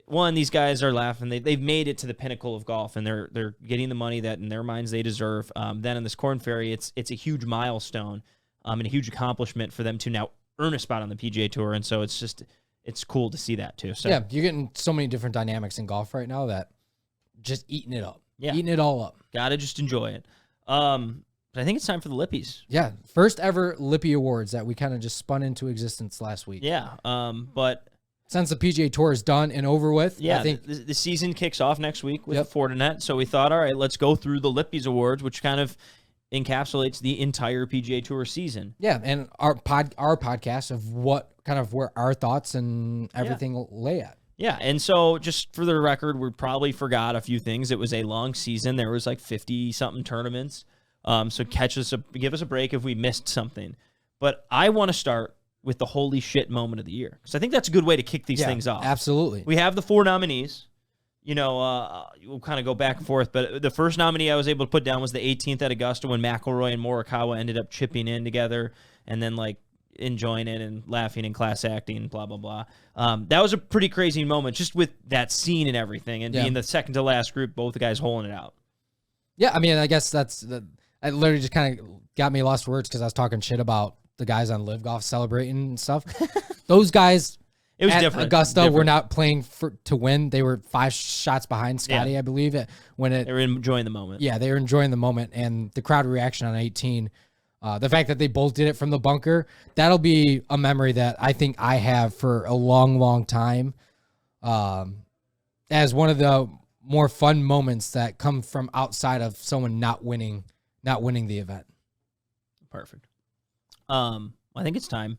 one, these guys are laughing. They've made it to the pinnacle of golf, and they're getting the money that in their minds they deserve. Then in this Korn Ferry, it's a huge milestone and a huge accomplishment for them to now earn a spot on the PGA Tour, and so it's cool to see that too. So yeah, you're getting so many different dynamics in golf right now that just eating it up, eating it all up. Gotta just enjoy it. But I think it's time for the Lippies. Yeah, first ever Lippy Awards that we kind of just spun into existence last week. Yeah, but since the PGA Tour is done and over with. Yeah, I think the season kicks off next week with Fortinet. So we thought, all right, let's go through the Lippy Awards, which kind of encapsulates the entire PGA Tour season. Yeah, and our podcast of what kind of where our thoughts and everything lay at. Yeah, and so just for the record, we probably forgot a few things. It was a long season. There was like 50-something tournaments. So give us a break if we missed something. But I want to start with the holy shit moment of the year, because I think that's a good way to kick these things off. Absolutely. We have the 4 nominees. We'll kind of go back and forth, but the first nominee I was able to put down was the 18th at Augusta when McIlroy and Morikawa ended up chipping in together and then like enjoying it and laughing and class acting, blah, blah, blah. That was a pretty crazy moment just with that scene and everything and being the second to last group, both the guys holing it out. Yeah, I mean, I guess it literally just kind of got me lost for words because I was talking shit about the guys on LIV Golf celebrating and stuff. Those guys... It was different. Augusta were not playing to win. They were 5 shots behind Scottie, I believe. They were enjoying the moment. Yeah, they were enjoying the moment. And the crowd reaction on 18, the fact that they both did it from the bunker, that'll be a memory that I think I have for a long, long time as one of the more fun moments that come from outside of someone not winning the event. Perfect. I think it's time.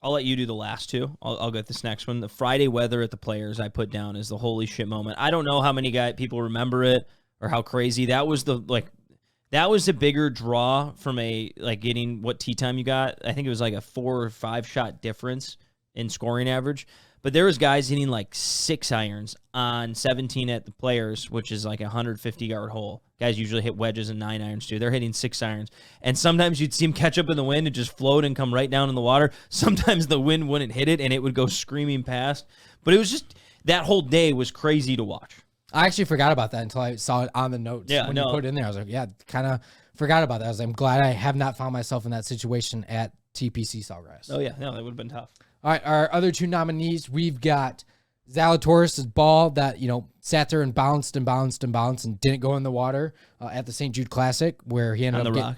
I'll let you do the last two. I'll get this next one. The Friday weather at the Players I put down as the holy shit moment. I don't know how many people remember it or how crazy that was. That was a bigger draw from getting what tee time you got. I think it was like a 4 or 5 shot difference in scoring average. But there was guys hitting like 6 irons on 17 at the Players, which is like a 150-yard hole. Guys usually hit wedges and 9 irons too. They're hitting 6 irons. And sometimes you'd see them catch up in the wind and just float and come right down in the water. Sometimes the wind wouldn't hit it and it would go screaming past. But it was just, that whole day was crazy to watch. I actually forgot about that until I saw it on the notes. You put it in there. I was like, kind of forgot about that. I was like, I'm glad I have not found myself in that situation at TPC Sawgrass. Oh, yeah. No, that would have been tough. All right, our other 2 nominees, we've got Zalatoris' ball that, sat there and bounced and didn't go in the water at the St. Jude Classic, where he ended up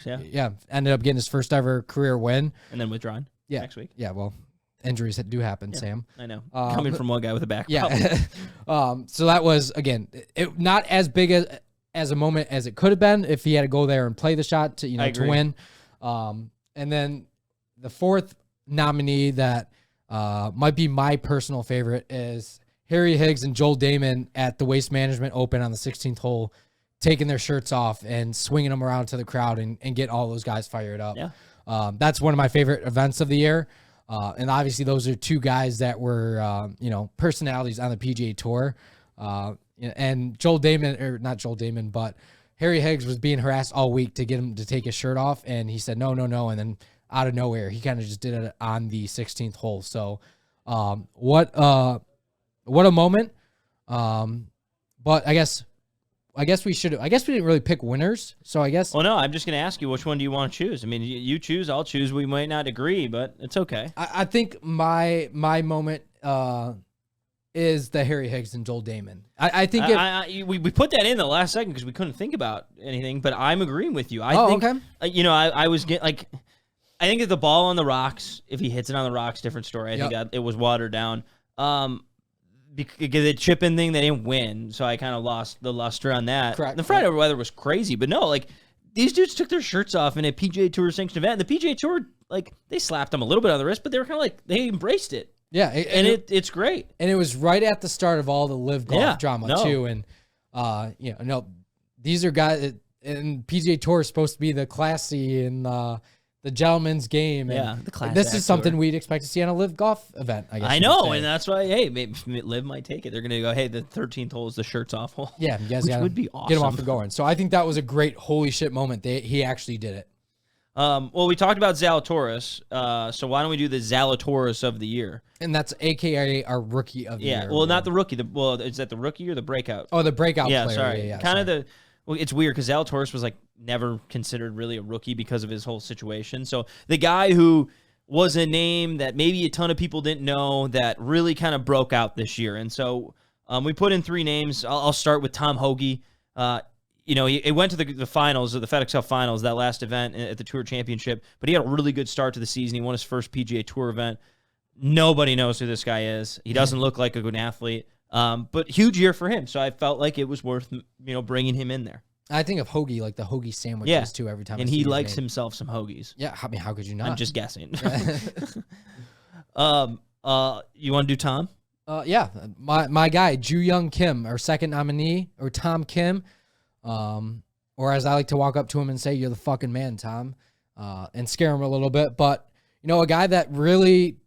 getting his first ever career win. And then withdrawing next week. Yeah, well, injuries do happen, Sam. I know. Coming from one guy with a back problem. Yeah. So that was, again, not as big as a moment as it could have been if he had to go there and play the shot to win. And then the 4th nominee that might be my personal favorite is Harry Higgs and Joel Damon at the Waste Management Open on the 16th hole, taking their shirts off and swinging them around to the crowd and get all those guys fired up. Yeah. That's one of my favorite events of the year. And obviously those are 2 guys that were, personalities on the PGA Tour. And not Joel Damon, but Harry Higgs was being harassed all week to get him to take his shirt off. And he said, no. And then out of nowhere, he kind of just did it on the 16th hole. So, what a moment. But I guess we didn't really pick winners. So I guess. Well, no, I'm just going to ask you, which one do you want to choose? I mean, you choose, I'll choose. We might not agree, but it's okay. I think my moment is the Harry Higgs and Joel Damon. I think we put that in the last second because we couldn't think about anything, but I'm agreeing with you. I think, okay. I was getting like. I think if the ball on the rocks, if he hits it on the rocks, different story. I think it was watered down. Because the chip-in thing, they didn't win, so I kind of lost the luster on that. Correct. The Friday weather was crazy, but no, these dudes took their shirts off in a PGA Tour sanctioned event. And the PGA Tour, they slapped them a little bit on the wrist, but they were kind of they embraced it. Yeah, it's great. And it was right at the start of all the LIV Golf drama too. And these are guys, and PGA Tour is supposed to be the classy and the gentleman's game. And the class. This is something we'd expect to see on a LIV Golf event, I guess. I know, and that's why, maybe LIV might take it. They're going to go, the 13th hole is the shirts off hole. Yeah, you guys which would be awesome. Get them off and going. So I think that was a great holy shit moment. He actually did it. Well, we talked about Zalatoris, so why don't we do the Zalatoris of the year? And that's AKA our rookie of the year. Yeah, well, not the rookie. Is that the rookie or the breakout? Oh, the breakout player. Yeah, sorry. It's weird because Zalatoris was never considered really a rookie because of his whole situation. So the guy who was a name that maybe a ton of people didn't know that really kind of broke out this year. And so we put in 3 names. I'll start with Tom Hoagy. He went to the finals of the FedEx Cup finals, that last event at the Tour Championship, but he had a really good start to the season. He won his first PGA Tour event. Nobody knows who this guy is. He doesn't look like a good athlete. But huge year for him. So I felt like it was worth, bringing him in there. I think of Hoagy, like the Hoagie sandwiches too, every time. And he likes himself some hoagies. Yeah, I mean, how could you not? I'm just guessing. You want to do Tom? Yeah, my guy, Joo Young Kim, our second nominee, or Tom Kim, or as I like to walk up to him and say, "You're the fucking man, Tom," and scare him a little bit. But a guy that really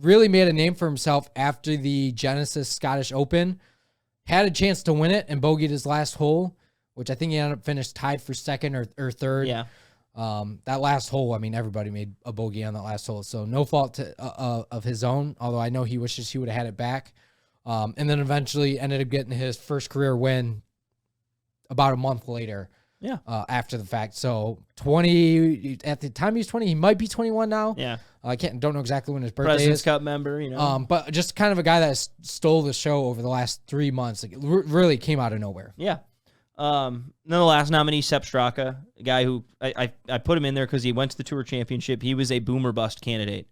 made a name for himself after the Genesis Scottish Open, had a chance to win it and bogeyed his last hole, which I think he ended up finished tied for second or third. Yeah. That last hole, I mean, everybody made a bogey on that last hole, so no fault of his own, although I know he wishes he would have had it back. And then eventually ended up getting his first career win about a month later. Yeah. After the fact. So 20, at the time he was 20, he might be 21 now. Yeah. I don't know exactly when his birthday President's is. Cup member, But just kind of a guy that stole the show over the last 3 months. Like, really came out of nowhere. Yeah. Then the last nominee, Sepp Straka, a guy who I put him in there because he went to the Tour Championship. He was a boomer bust candidate,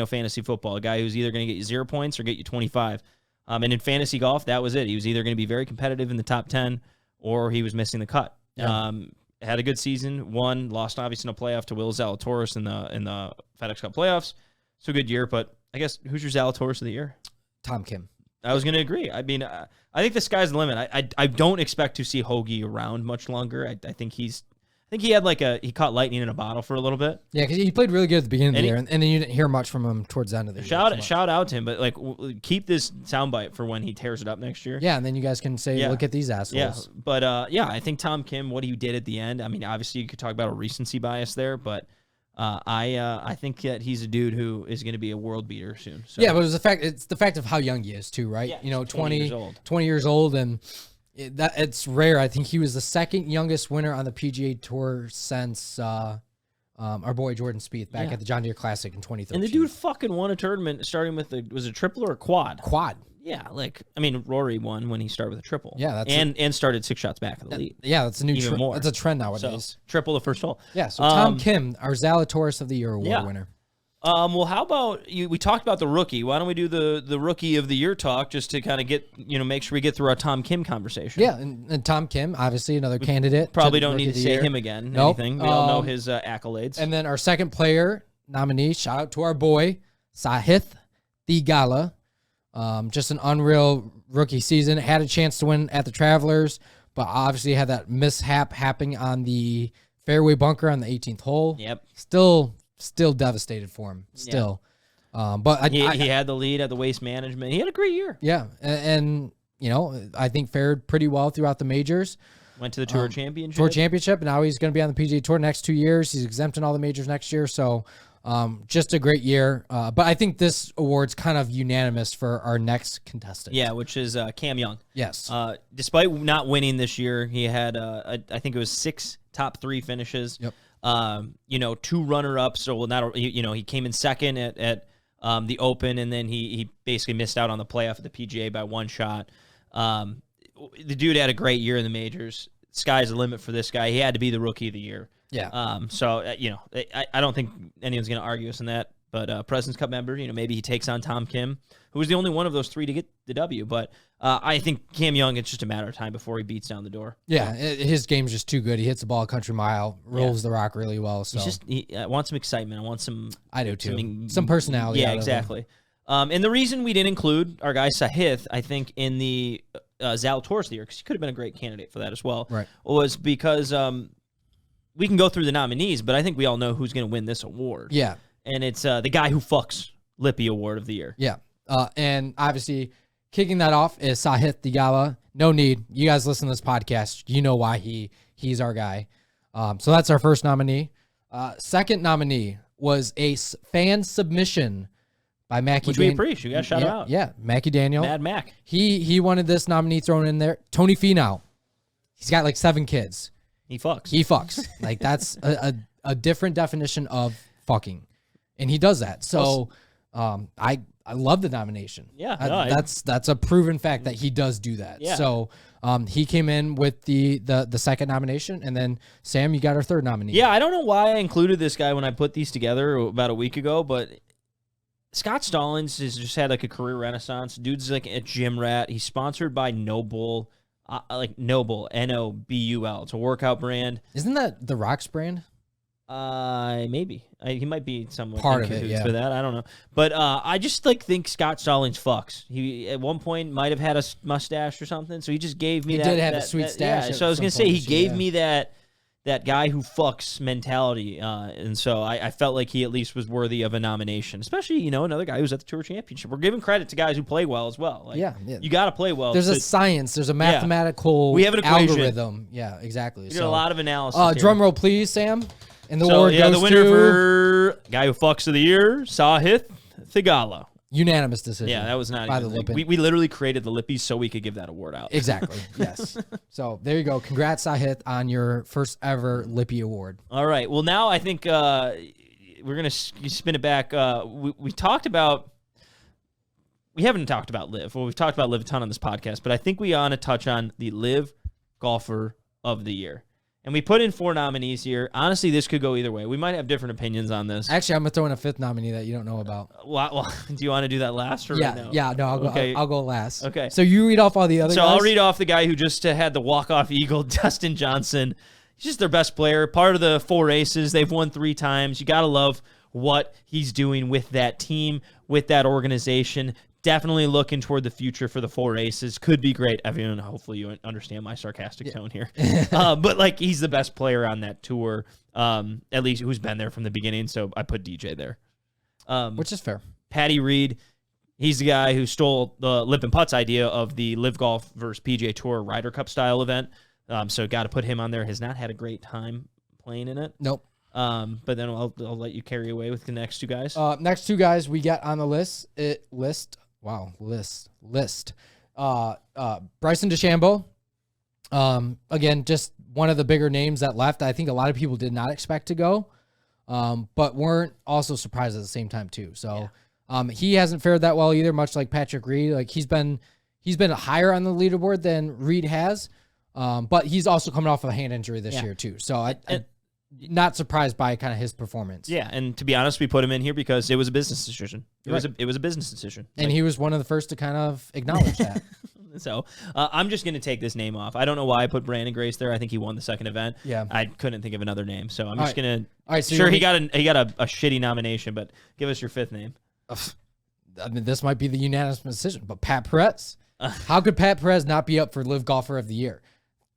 fantasy football, a guy who's either going to get you 0 points or get you 25. And in fantasy golf, that was it. He was either going to be very competitive in the top 10 or he was missing the cut. Yeah. Had a good season, won, lost obviously in a playoff to Will Zalatoris in the FedEx Cup playoffs. So a good year, but I guess who's your Zalatoris of the year? Tom Kim. I was going to agree. I mean, I think the sky's the limit. I don't expect to see Hoagy around much longer. I think he had he caught lightning in a bottle for a little bit. Yeah, because he played really good at the beginning of the year, and then you didn't hear much from him towards the end of the year. Shout out to him, but keep this soundbite for when he tears it up next year. Yeah, and then you guys can say, look at these assholes. Yeah, but I think Tom Kim, what he did at the end. I mean, obviously you could talk about a recency bias there, but I think that he's a dude who is going to be a world beater soon. So. Yeah, but it's the fact of how young he is too, right? Yeah, 20 years old, and it's rare. I think he was the second youngest winner on the PGA Tour since our boy Jordan Spieth back at the John Deere Classic in 2013. And the dude fucking won a tournament starting with was it triple or a quad? Quad. Yeah, Rory won when he started with a triple. Yeah, and started 6 shots back in the lead. Yeah, that's a new trend. That's a trend nowadays. So, triple the first hole. Yeah, so Tom Kim, our Zalatoris of the Year award winner. Well, how about you? We talked about the rookie. Why don't we do the rookie of the year talk just to kind of get make sure we get through our Tom Kim conversation? Yeah, and Tom Kim, obviously anher candidate. Probably don't need to say him again. Nope. Anything. We all know his accolades. And then our second player nominee. Shout out to our boy Sahith Theegala. Just an unreal rookie season. Had a chance to win at the Travelers, but obviously had that mishap happening on the fairway bunker on the 18th hole. Yep. Still devastated for him. Still. Yeah. But he had the lead at the Waste Management. He had a great year. Yeah. And I think fared pretty well throughout the majors. Went to the Tour Championship. And now he's going to be on the PGA Tour next 2 years. He's exempt in all the majors next year. So just a great year. But I think this award's kind of unanimous for our next contestant. Yeah, which is Cam Young. Yes. Despite not winning this year, he had, I think it was 6 top 3 finishes. Yep. 2 runner-ups. So he came in second at the Open, and then he basically missed out on the playoff at the PGA by 1 shot. The dude had a great year in the majors. Sky's the limit for this guy. He had to be the rookie of the year. Yeah. So I don't think anyone's going to argue us in that. But President's Cup member, maybe he takes on Tom Kim, who was the only one of those 3 to get the W. But I think Cam Young, it's just a matter of time before he beats down the door. Yeah, his game's just too good. He hits the ball a country mile, rolls the rock really well. So I want some excitement. I want some. I do too. Some personality. Yeah, exactly. And the reason we didn't include our guy Sahith, I think, in the Zalatoris of the year, because he could have been a great candidate for that as well, right, was because we can go through the nominees, but I think we all know who's going to win this award. Yeah. And it's the guy who fucks Lippy Award of the year. Yeah. And obviously, kicking that off is Sahith Theegala. No need. You guys listen to this podcast. You know why he's our guy. So that's our first nominee. Second nominee was a fan submission by Mackie. Which we appreciate. You got to shout out. Yeah, Mackie Daniel. Mad Mac. He wanted this nominee thrown in there. Tony Finau. He's got like 7 kids. He fucks. Like, that's a different definition of fucking. And he does that. So I love the nomination. Yeah. That's a proven fact that he does do that. Yeah. So he came in with the second nomination, and then Sam, you got our third nominee. Yeah, I don't know why I included this guy when I put these together about a week ago, but Scott Stallings has just had like a career renaissance. Dude's like a gym rat. He's sponsored by Noble, Noble, Nobul. It's a workout brand. Isn't that the Rocks brand? Maybe he might be somewhat part of it. Yeah, for that. I don't know, but I just think Scott Stallings fucks. He at one point might have had a mustache or something, so he just gave me he that. Did have a sweet stash. Yeah, so I was gonna say he gave me that guy who fucks mentality, and so I felt like he at least was worthy of a nomination, especially another guy who's at the Tour Championship. We're giving credit to guys who play well as well. Like, you got to play well. There's a science. There's a mathematical. We have an equation. Algorithm. Yeah, exactly. We did a lot of analysis. Drum roll, please, Sam. And the award goes the winner for guy who fucks of the year, Sahith Theegala. Unanimous decision. Yeah, that was not by even the Lippin. We literally created the Lippies so we could give that award out. Exactly. Yes. So there you go. Congrats, Sahith, on your first ever Lippy Award. All right. Well, now I think we're gonna spin it back. We talked about. We haven't talked about LIV. Well, we've talked about LIV a ton on this podcast, but I think we ought to touch on the LIV Golfer of the Year. And we put in 4 nominees here. Honestly, this could go either way. We might have different opinions on this. Actually, I'm going to throw in a 5th nominee that you don't know about. Well, do you want to do that last or right now? Yeah, no, I'll go last. Okay. So you read off all the other guys? So I'll read off the guy who just had the walk-off eagle, Dustin Johnson. He's just their best player, part of the 4 aces. They've won 3 times. You got to love what he's doing with that team, with that organization. Definitely looking toward the future for the 4 aces. Could be great. Everyone, hopefully you understand my sarcastic tone here. But he's the best player on that tour, at least who's been there from the beginning. So I put DJ there. Which is fair. Patty Reed, he's the guy who stole the Lippin Putts idea of the LIV Golf versus PGA Tour Ryder Cup style event. So got to put him on there. Has not had a great time playing in it. Nope. But then I'll let you carry away with the next 2 guys. Next 2 guys we got on the list. Bryson DeChambeau. Again, just one of the bigger names that left. I think a lot of people did not expect to go, but weren't also surprised at the same time too. So, he hasn't fared that well either, much like Patrick Reed. Like he's been higher on the leaderboard than Reed has, but he's also coming off of a hand injury this year too. So I'm not surprised by kind of his performance. Yeah, and to be honest, we put him in here because it was a business decision. It was a business decision, and he was one of the first to kind of acknowledge that. So I'm just going to take this name off. I don't know why I put Brandon Grace there. I think he won the second event. Yeah, I couldn't think of another name, so I'm just going to. All right, so sure, he got a shitty nomination, but give us your 5th name. I mean, this might be the unanimous decision, but Pat Perez. How could Pat Perez not be up for LIV Golfer of the Year?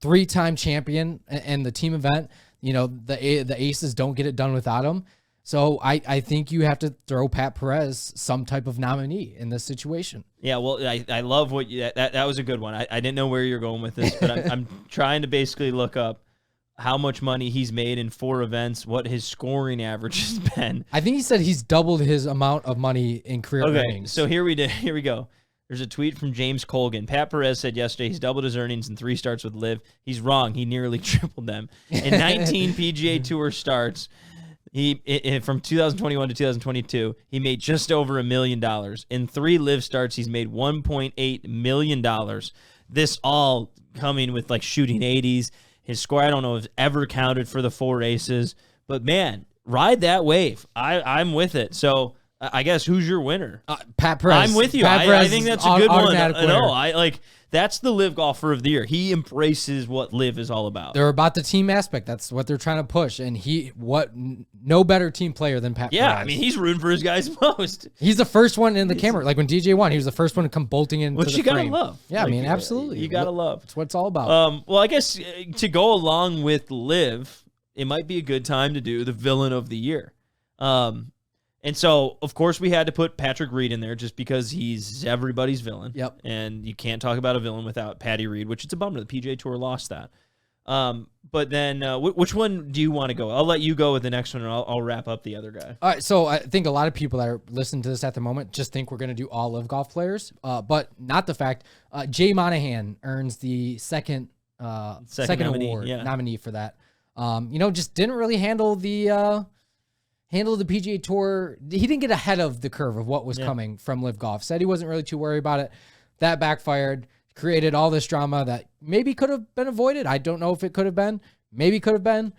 3-time champion in the team event. The aces don't get it done without him. So I think you have to throw Pat Perez some type of nominee in this situation. Yeah, well, I love what that was a good one. I didn't know where you're going with this, but I'm trying to basically look up how much money he's made in 4 events, what his scoring average has been. I think he said he's doubled his amount of money in career earnings. So here we go. There's a tweet from James Colgan. Pat Perez said yesterday he's doubled his earnings in 3 starts with LIV. He's wrong. He nearly tripled them. In 19 PGA Tour starts, from 2021 to 2022, he made just over $1 million. In 3 LIV starts, he's made $1.8 million. This all coming with shooting 80s. His score, I don't know if it's ever counted for the 4 aces. But man, ride that wave. I'm with it. So I guess who's your winner? Pat Perez. I'm with you. I think that's a good one. No, that's the LIV Golfer of the Year. He embraces what LIV is all about. They're about the team aspect. That's what they're trying to push. And no better team player than Pat Perez. I mean, he's rooting for his guys most. He's the first one in the camera. Like when DJ won, he was the first one to come bolting into the frame. Which you gotta love. Yeah, I mean, absolutely. You gotta love. That's what it's all about. Well, I guess to go along with LIV, it might be a good time to do the Villain of the Year. And so, of course, we had to put Patrick Reed in there just because he's everybody's villain. Yep. And you can't talk about a villain without Patty Reed, which it's a bummer. The PGA Tour lost that. But then which one do you want to go? I'll let you go with the next one, and I'll wrap up the other guy. All right, so I think a lot of people that are listening to this at the moment just think we're going to do all LIV Golf players, but not the fact. Jay Monahan earns the second nominee, award nominee for that. Just didn't really handle the PGA Tour. He didn't get ahead of the curve of what was coming from LIV Golf. Said he wasn't really too worried about it. That backfired, created all this drama that maybe could have been avoided. I don't know if it could have been. Maybe could have been.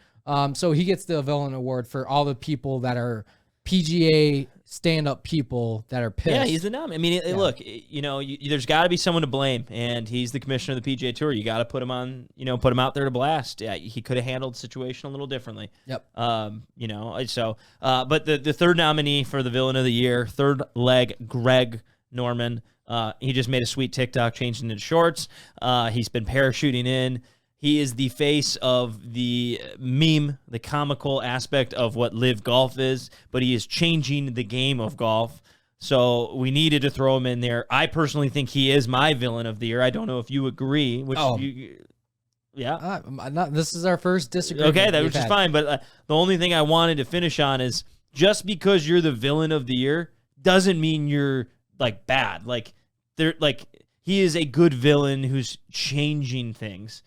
So he gets the Villain Award for all the people that are PGA stand-up people that are pissed. Yeah, he's the nominee. I mean, look, there's got to be someone to blame, and he's the commissioner of the PGA Tour. You got to put him on, put him out there to blast. Yeah, he could have handled the situation a little differently. Yep. But the third nominee for the villain of the year, third leg, Greg Norman. He just made a sweet TikTok changing into shorts. He's been parachuting in. He is the face of the meme, the comical aspect of what LIV Golf is, but he is changing the game of golf. So we needed to throw him in there. I personally think he is my villain of the year. I don't know if you agree. This is our first disagreement. Okay, which is fine. But the only thing I wanted to finish on is just because you're the villain of the year doesn't mean you're bad. He is a good villain who's changing things.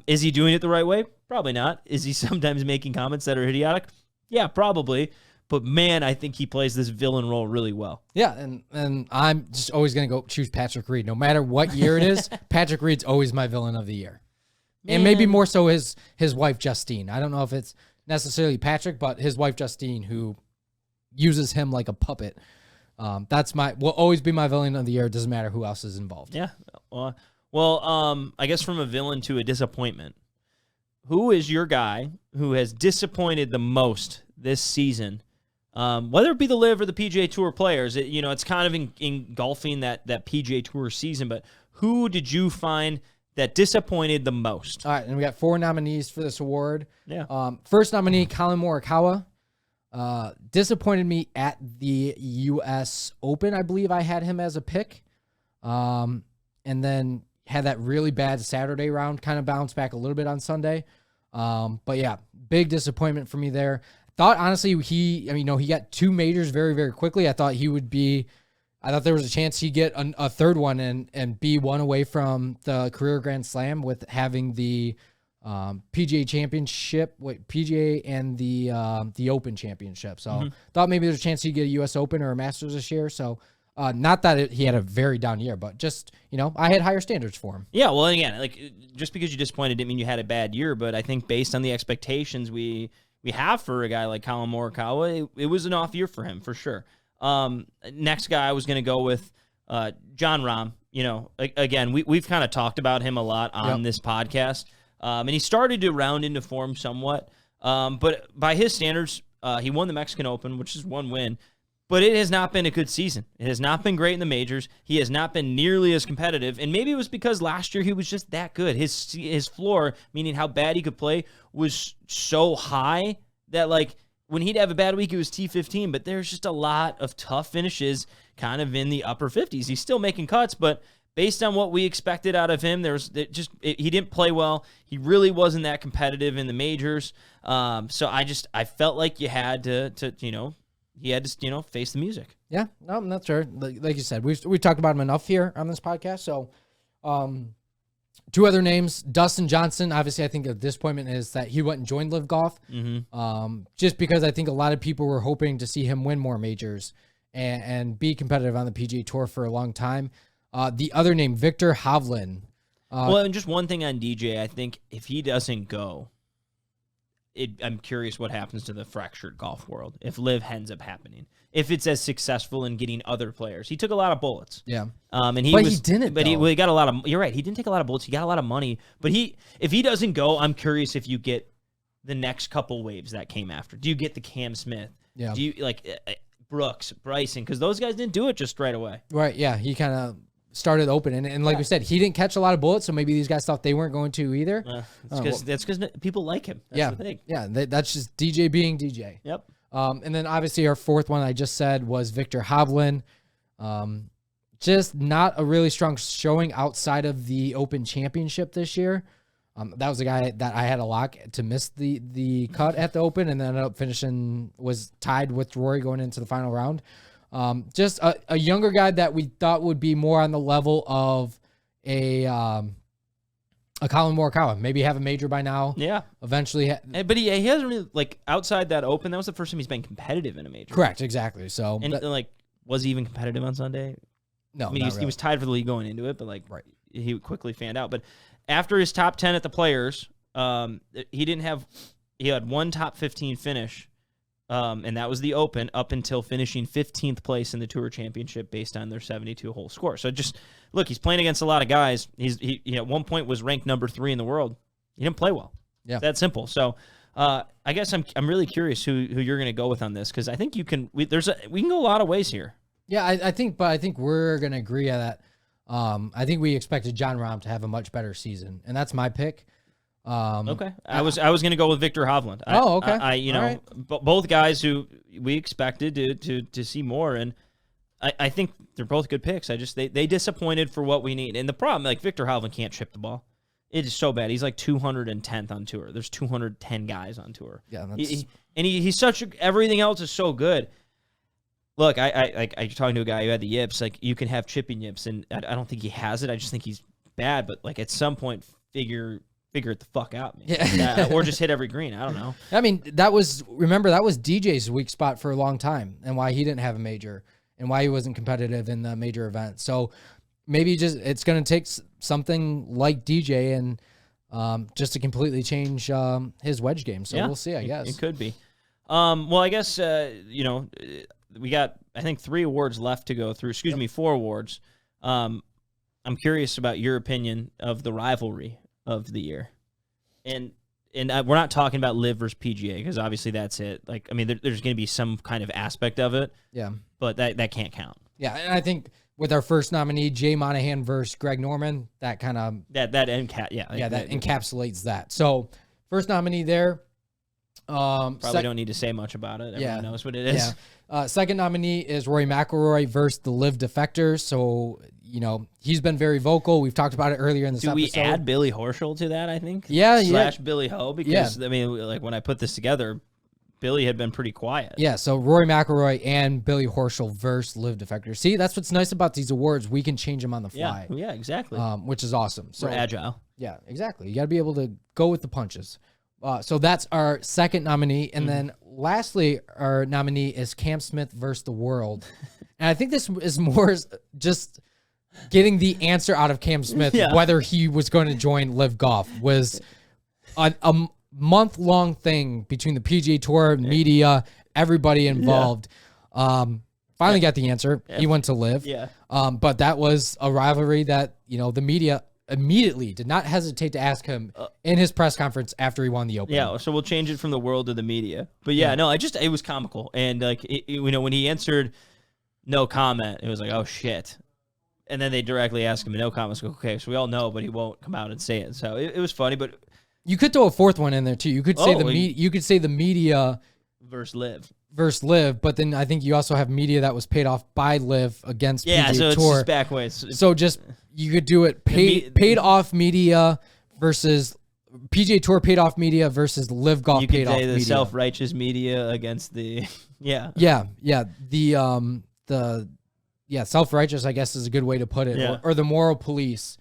Is he doing it the right way? Probably not. Is he sometimes making comments that are idiotic? Yeah, probably. But man, I think he plays this villain role really well. Yeah, and I'm just always going to go choose Patrick Reed. No matter what year it is, Patrick Reed's always my villain of the year. Man. And maybe more so his wife, Justine. I don't know if it's necessarily Patrick, but his wife, Justine, who uses him like a puppet. Will always be my villain of the year. It doesn't matter who else is involved. Yeah. Well, I guess from a villain to a disappointment, who is your guy who has disappointed the most this season? Whether it be the LIV or the PGA Tour players, it's kind of engulfing that PGA Tour season, but who did you find that disappointed the most? All right, and we got 4 nominees for this award. Yeah. First nominee, Colin Morikawa. Disappointed me at the U.S. Open. I believe I had him as a pick. And then had that really bad Saturday round, kind of bounced back a little bit on Sunday. But yeah, big disappointment for me there. Thought honestly he got 2 majors very, very quickly. I thought there was a chance he'd get a third one and be one away from the career Grand Slam with having the PGA Championship, PGA and the Open Championship. So thought maybe there's a chance he'd get a U.S. Open or a Masters this year. So not that he had a very down year, but just, I had higher standards for him. Yeah, well, again, just because you disappointed didn't mean you had a bad year, but I think based on the expectations we have for a guy like Colin Morikawa, it was an off year for him, for sure. Next guy I was going to go with Jon Rahm. Again, we've kind of talked about him a lot on this podcast, and he started to round into form somewhat, but by his standards, he won the Mexican Open, which is 1 win. But it has not been a good season. It has not been great in the majors. He has not been nearly as competitive. And maybe it was because last year he was just that good. His floor, meaning how bad he could play, was so high that when he'd have a bad week, it was T15. But there's just a lot of tough finishes kind of in the upper 50s. He's still making cuts, but based on what we expected out of him, he didn't play well. He really wasn't that competitive in the majors. So I felt like you had to he had to, face the music. Yeah, no, that's fair. Like you said, we've talked about him enough here on this podcast. So, 2 other names, Dustin Johnson. Obviously, I think the disappointment is that he went and joined LIV Golf. Just because I think a lot of people were hoping to see him win more majors and be competitive on the PGA Tour for a long time. The other name, Viktor Havelin. And just one thing on DJ, I think if he doesn't go, I'm curious what happens to the fractured golf world if LIV ends up happening. If it's as successful in getting other players, he took a lot of bullets. Yeah, he didn't. But he got a lot of. You're right. He didn't take a lot of bullets. He got a lot of money. But if he doesn't go, I'm curious if you get the next couple waves that came after. Do you get the Cam Smith? Yeah. Do you Brooks, Bryson? Because those guys didn't do it just right away. Right. Yeah. He kind of started open, and like we said, he didn't catch a lot of bullets, so maybe these guys thought they weren't going to either. That's because people like him. That's the thing. Yeah, that's just DJ being DJ. Yep. And then obviously our 4th one I just said was Viktor Havelin. Just not a really strong showing outside of the Open Championship this year. That was a guy that I had a lock to miss the cut at the Open, and then ended up finishing, was tied with Rory going into the final round. Just a younger guy that we thought would be more on the level of a Colin Morikawa. Maybe have a major by now. Yeah. Eventually. But he hasn't really, outside that Open, that was the first time he's been competitive in a major. Correct, exactly. So, was he even competitive on Sunday? No, I mean, he was tied for the lead going into it, but he quickly fanned out. But after his top 10 at the Players, he had one top 15 finish, and that was the Open, up until finishing 15th place in the Tour Championship based on their 72-hole score. So just look, he's playing against a lot of guys. He at one point was ranked number 3 in the world. He didn't play well. Yeah, it's that simple. So I guess I'm really curious who you're going to go with on this, because I think we can go a lot of ways here. Yeah, I think we're going to agree on that. I think we expected Jon Rahm to have a To better season, and that's my pick. Okay, I was going to go with Viktor Hovland. Okay. Both guys who we expected to see more, and I think they're both good picks. They disappointed for what we need, and the problem, like, Viktor Hovland can't chip the ball. It is so bad. He's like 210th on tour. There's 210 guys on tour. Yeah, he's such everything else is so good. Look, I talking to a guy who had the yips. Like, you can have chipping yips, and I don't think he has it. I just think he's bad. But like, at some point, figure it the fuck out, man. Yeah. Or just hit every green. I don't know. I mean, that was DJ's weak spot for a long time, and why he didn't have a major, and why he wasn't competitive in the major event. So maybe it's going to take something like DJ and just to completely change his wedge game. So we'll see, I guess. It could be. Well, I guess, we got, I think, 3 awards left to go through. 4 awards. I'm curious about your opinion of the rivalry of the year. And we're not talking about LIV versus PGA, because obviously that's it. Like, I mean, there's going to be some kind of aspect of it. Yeah. But that can't count. Yeah, and I think with our first nominee, Jay Monahan versus Greg Norman, that kind of... that encapsulates that. So, first nominee there. Probably don't need to say much about it. Everyone knows what it is. Yeah. Second nominee is Rory McIlroy versus the LIV defectors. So, he's been very vocal. We've talked about it earlier in this episode. Do we add Billy Horschel to that, I think? / Billy Ho, because, I mean, like, when I put this together, Billy had been pretty quiet. Yeah, so Rory McIlroy and Billy Horschel versus LIV defectors. See, that's what's nice about these awards. We can change them on the fly. Yeah, exactly. Which is awesome. So, we're agile. Yeah, exactly. You got to be able to go with the punches. So that's our second nominee. And then lastly, our nominee is Cam Smith versus the world. And I think this is more just getting the answer out of Cam Smith, whether he was going to join LIV Golf. Was a month-long thing between the PGA Tour, media, everybody involved. Finally got the answer. He went to LIV. Yeah. But that was a rivalry that, the media immediately did not hesitate to ask him in his press conference after he won the Open. Yeah, so we'll change it from the world to the media. But it was comical. And like, when he answered no comment, it was like, oh shit. And then they directly asked him no comments. Okay, so we all know, but he won't come out and say it. So it was funny, but you could throw a fourth one in there too. You could say the media versus LIV. But then I think you also have media that was paid off by LIV against PGA Tour. So it's just back ways. So just you could do it paid off media versus PGA Tour paid off media versus LIV Golf paid off media. You could say the self-righteous media against the self-righteous, I guess, is a good way to put it, or the moral police.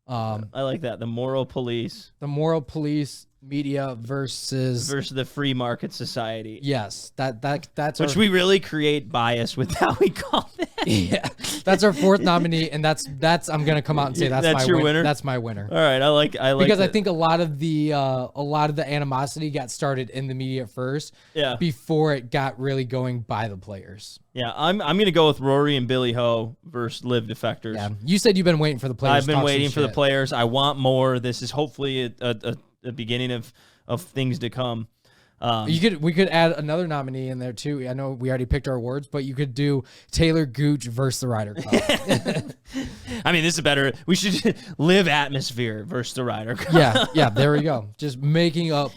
I like that, the moral police. The moral police media versus the free market society. Yes, that's which we really create bias with how we call it. Yeah, that's our fourth nominee, and that's I'm gonna come out and say that's my winner. That's my winner. All right, I like because I think a lot of the animosity got started in the media first, before it got really going by the players. Yeah, I'm gonna go with Rory and Billy Ho versus LIV defectors. Yeah, you said you've been waiting for the players. I've been waiting for the players. I want more. This is hopefully the beginning of things to come. We could add another nominee in there too. I know we already picked our awards, but you could do Taylor Gooch versus the Ryder Cup. I mean, this is better. We should LIV atmosphere versus the Ryder Cup. Yeah, there we go. Just making up.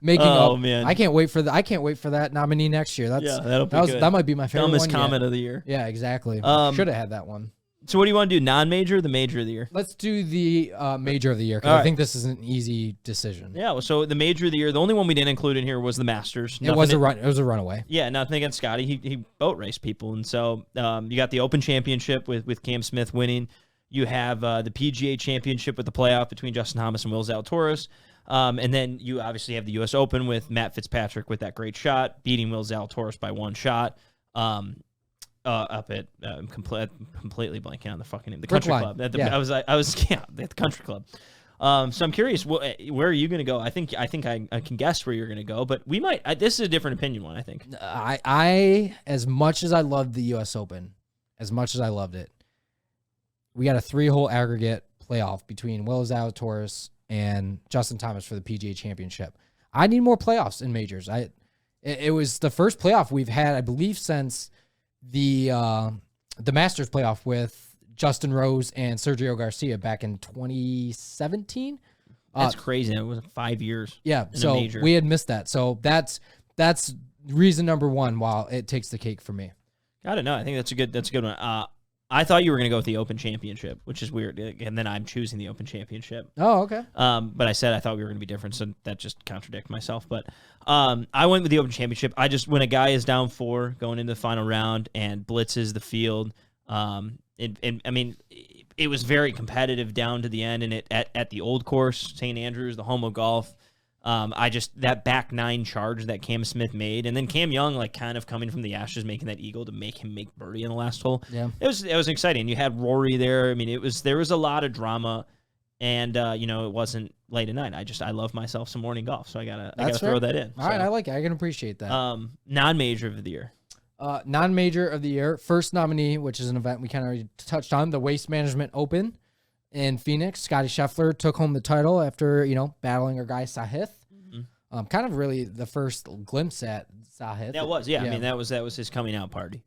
Man, I can't wait for that nominee next year. That might be my favorite. Dumbest comment of the year. Yeah, exactly. Should have had that one. So what do you want to do? Non-major or the major of the year? Let's do the major of the year, because I think this is an easy decision. Yeah, so the major of the year, the only one we didn't include in here was the Masters. It was a runaway. Yeah, nothing against Scottie. He boat raced people. And so you got the Open Championship with Cam Smith winning. You have the PGA Championship with the playoff between Justin Thomas and Will Zalatoris. And then you obviously have the U.S. Open with Matt Fitzpatrick with that great shot, beating Will Zalatoris by one shot. Up at completely blanking on the fucking name. The Country Club. I was at the Country Club. So I'm curious, where are you going to go? I think I can guess where you're going to go, but we might. This is a different opinion one, I think. I as much as I loved the U.S. Open, as much as I loved it, we got a 3-hole aggregate playoff between Will Zalatoris and Justin Thomas for the PGA Championship. I need more playoffs in majors. It was the first playoff we've had, I believe, since the Masters playoff with Justin Rose and Sergio Garcia back in 2017. That's crazy. It was 5 years. Yeah, so we had missed that. So that's reason number one. While it takes the cake for me. Got it. No, I think that's a good one. I thought you were going to go with the Open Championship, which is weird, and then I'm choosing the Open Championship. Oh, okay. But I said I thought we were going to be different, so that just contradicted myself. But I went with the Open Championship. When a guy is down 4 going into the final round and blitzes the field, it was very competitive down to the end, and at the old course, St. Andrews, the home of golf. That back 9 charge that Cam Smith made, and then Cam Young kind of coming from the ashes, making that eagle to make him make birdie in the last hole. Yeah, it was exciting. You had Rory there. I mean, there was a lot of drama, and it wasn't late at night. I love myself some morning golf, so I gotta throw that in. All right, I like it. I can appreciate that. Non-major of the year. Non-major of the year, first nominee, which is an event we kind of already touched on, the Waste Management Open in Phoenix. Scottie Scheffler took home the title after battling our guy Sahith. Kind of really the first glimpse at Sahith. That was, yeah. I mean, that was his coming out party.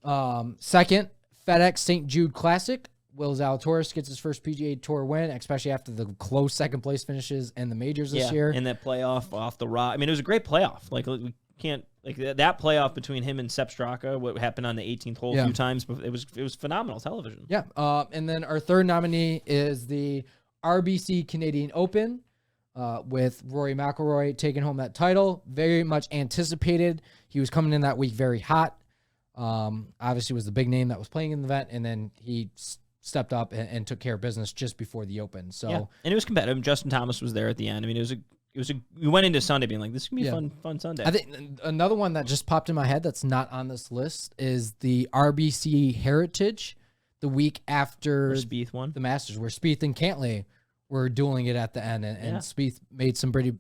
Second, FedEx St. Jude Classic. Will Zalatoris gets his first PGA Tour win, especially after the close second place finishes in the majors this year. And that playoff off the rock. I mean, it was a great playoff. We can't that playoff between him and Sepp Straka, what happened on the 18th hole a few times. It was phenomenal television. Yeah. And then our third nominee is the RBC Canadian Open. With Rory Mcilroy taking home that title. Very much anticipated. He was coming in that week very hot. Obviously was the big name that was playing in the event, and then he stepped up and took care of business just before the Open. So and it was competitive. Justin Thomas was there at the end. I mean, we went into Sunday being like, this is gonna be a fun Sunday. I think another one that just popped in my head that's not on this list is the RBC Heritage, the week after Spieth won the Masters, where Spieth and Cantlay were dueling it at the end, and Spieth made some pretty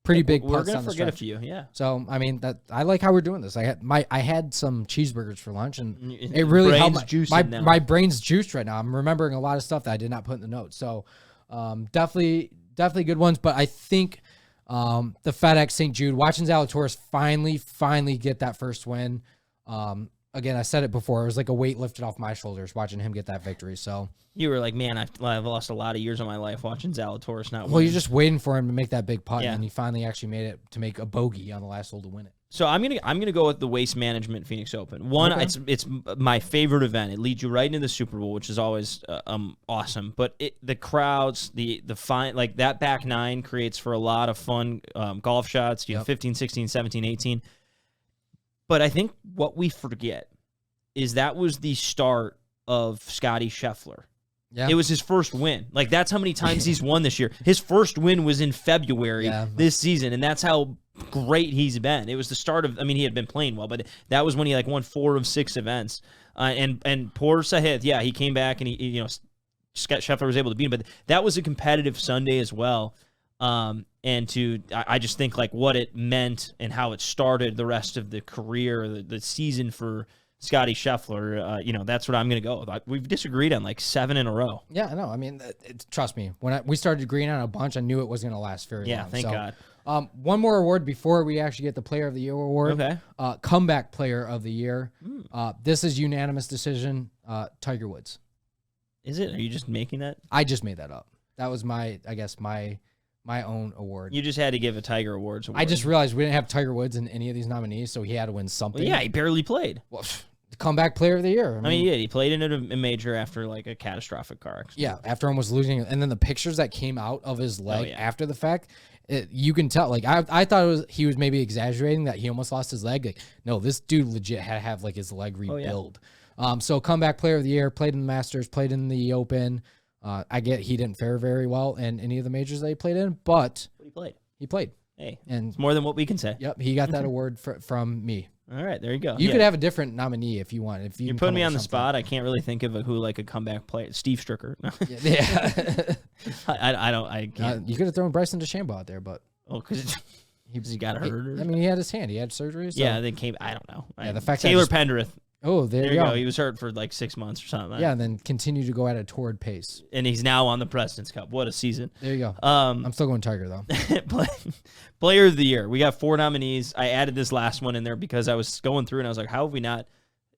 big putts. We're gonna on the forget stretch. a few, yeah. So I mean, that I like how we're doing this. I had some cheeseburgers for lunch, and it really helped. My brain's juiced right now. I'm remembering a lot of stuff that I did not put in the notes. So definitely good ones. But I think the FedEx St. Jude, watching Zalatoris finally get that first win. Again, I said it before. It was like a weight lifted off my shoulders watching him get that victory. So you were like, man, I've lost a lot of years of my life watching Zalatoris not win. Well, you're just waiting for him to make that big putt, and he finally actually made it to make a bogey on the last hole to win it. So I'm gonna go with the Waste Management Phoenix Open. It's my favorite event. It leads you right into the Super Bowl, which is always awesome. But the crowds, the fine, that back 9 creates for a lot of fun golf shots. You have 15, 16, 17, 18. But I think what we forget is that was the start of Scottie Scheffler. Yeah. It was his first win. That's how many times he's won this year. His first win was in February this season, and that's how great he's been. It was the start of, he had been playing well, but that was when he won 4 of 6 events. And poor Sahith, he came back and Scott Scheffler was able to beat him, but that was a competitive Sunday as well. I just think what it meant and how it started the rest of the career, the season for Scottie Scheffler, that's what I'm going to go with. We've disagreed on 7 in a row. Yeah, I know. Trust me, when we started agreeing on a bunch, I knew it wasn't going to last very long. Yeah, thank God. One more award before we actually get the Player of the Year award. Okay. Comeback Player of the Year. This is unanimous decision. Tiger Woods. Is it? Are you just making that? I just made that up. That was my own award. You just had to give a Tiger Awards award. I just realized we didn't have Tiger Woods in any of these nominees, so he had to win something. Well, yeah, he barely played. Well, Comeback Player of the Year. He played in a major after a catastrophic car accident. Yeah, after almost losing it. And then the pictures that came out of his leg after the fact, you can tell. I thought he was maybe exaggerating that he almost lost his leg. No, this dude legit had to have his leg rebuild. So Comeback Player of the Year, played in the Masters, played in the Open. I get he didn't fare very well in any of the majors that he played in, but he played. He played. Hey, and it's more than what we can say. Yep, he got that award from me. All right, there you go. You could have a different nominee if you want. If you're putting me on the spot, I can't really think of who like a comeback player. Steve Stricker. Yeah. I can't. You could have thrown Bryson DeChambeau out there, but because he got hurt. He had his hand. He had surgery. So. Yeah, then came. I don't know. Yeah, the fact Taylor Pendereth. Oh, there you go. He was hurt for like 6 months or something. Yeah, and then continued to go at a torrid pace. And he's now on the President's Cup. What a season. There you go. I'm still going Tiger, though. Player of the Year. We got 4 nominees. I added this last one in there because I was going through and I was like, how have we not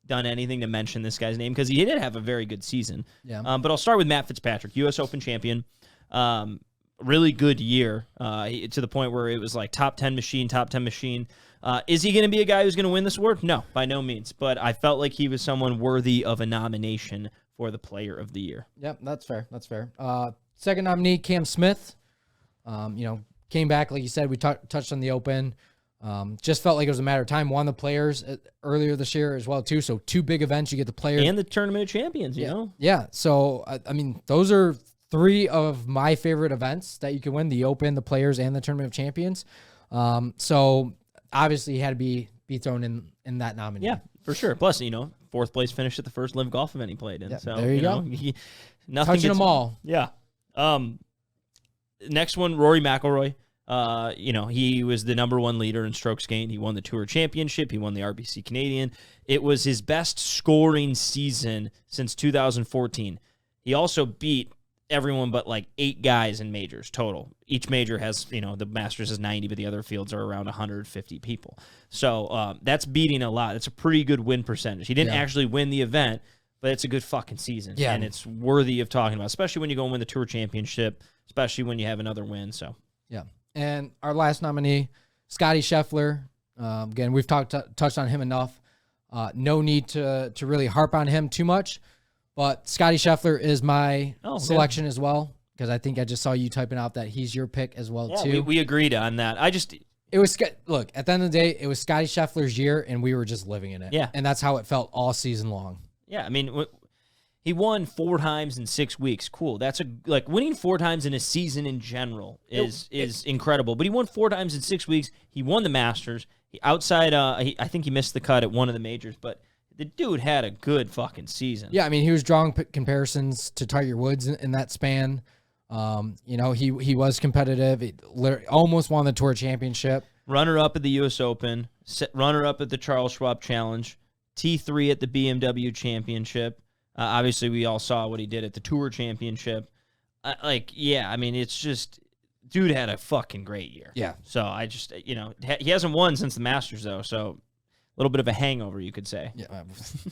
done anything to mention this guy's name? Because he did have a very good season. Yeah. But I'll start with Matt Fitzpatrick, U.S. Open champion. Really good year to the point where it was like top 10 machine. Is he going to be a guy who's going to win this award? No, by no means. But I felt like he was someone worthy of a nomination for the Player of the Year. Yep, that's fair. Second nominee, Cam Smith. Came back, like you said, we touched on the Open. Just felt like it was a matter of time. Won the Players earlier this year as well, too. So 2 big events. You get the Players. And the Tournament of Champions, you know? Yeah, so, those are 3 of my favorite events that you can win, the Open, the Players, and the Tournament of Champions. So obviously he had to be thrown in that nominee. Yeah, for sure. Plus, 4th place finish at the first LIV Golf event he played in. Yeah, so there you go. Touching them all. Yeah. Next one, Rory McIlroy. He was the #1 leader in strokes gained. He won the Tour Championship. He won the RBC Canadian. It was his best scoring season since 2014. He also beat everyone but like 8 guys in majors total. Each major has, the Masters is 90, but the other fields are around 150 people. So that's beating a lot. That's a pretty good win percentage. He didn't actually win the event, but it's a good fucking season. Yeah. And it's worthy of talking about, especially when you go and win the Tour Championship, especially when you have another win. So, yeah. And our last nominee, Scottie Scheffler. Again, we've touched on him enough. No need to really harp on him too much. But Scottie Scheffler is my selection as well, because I think I just saw you typing out that he's your pick as well, too. We agreed on that. Look, at the end of the day, it was Scottie Scheffler's year, and we were just living in it. Yeah. And that's how it felt all season long. Yeah, he won 4 times in 6 weeks. Cool. That's winning 4 times in a season in general is incredible. But he won 4 times in 6 weeks. He won the Masters. I think he missed the cut at one of the majors, but the dude had a good fucking season. Yeah, he was drawing comparisons to Tiger Woods in that span. He was competitive. He almost won the Tour Championship. Runner-up at the U.S. Open. Runner-up at the Charles Schwab Challenge. T3 at the BMW Championship. Obviously, we all saw what he did at the Tour Championship. It's just, dude had a fucking great year. Yeah. So I just, he hasn't won since the Masters, though, so a little bit of a hangover, you could say. Yeah,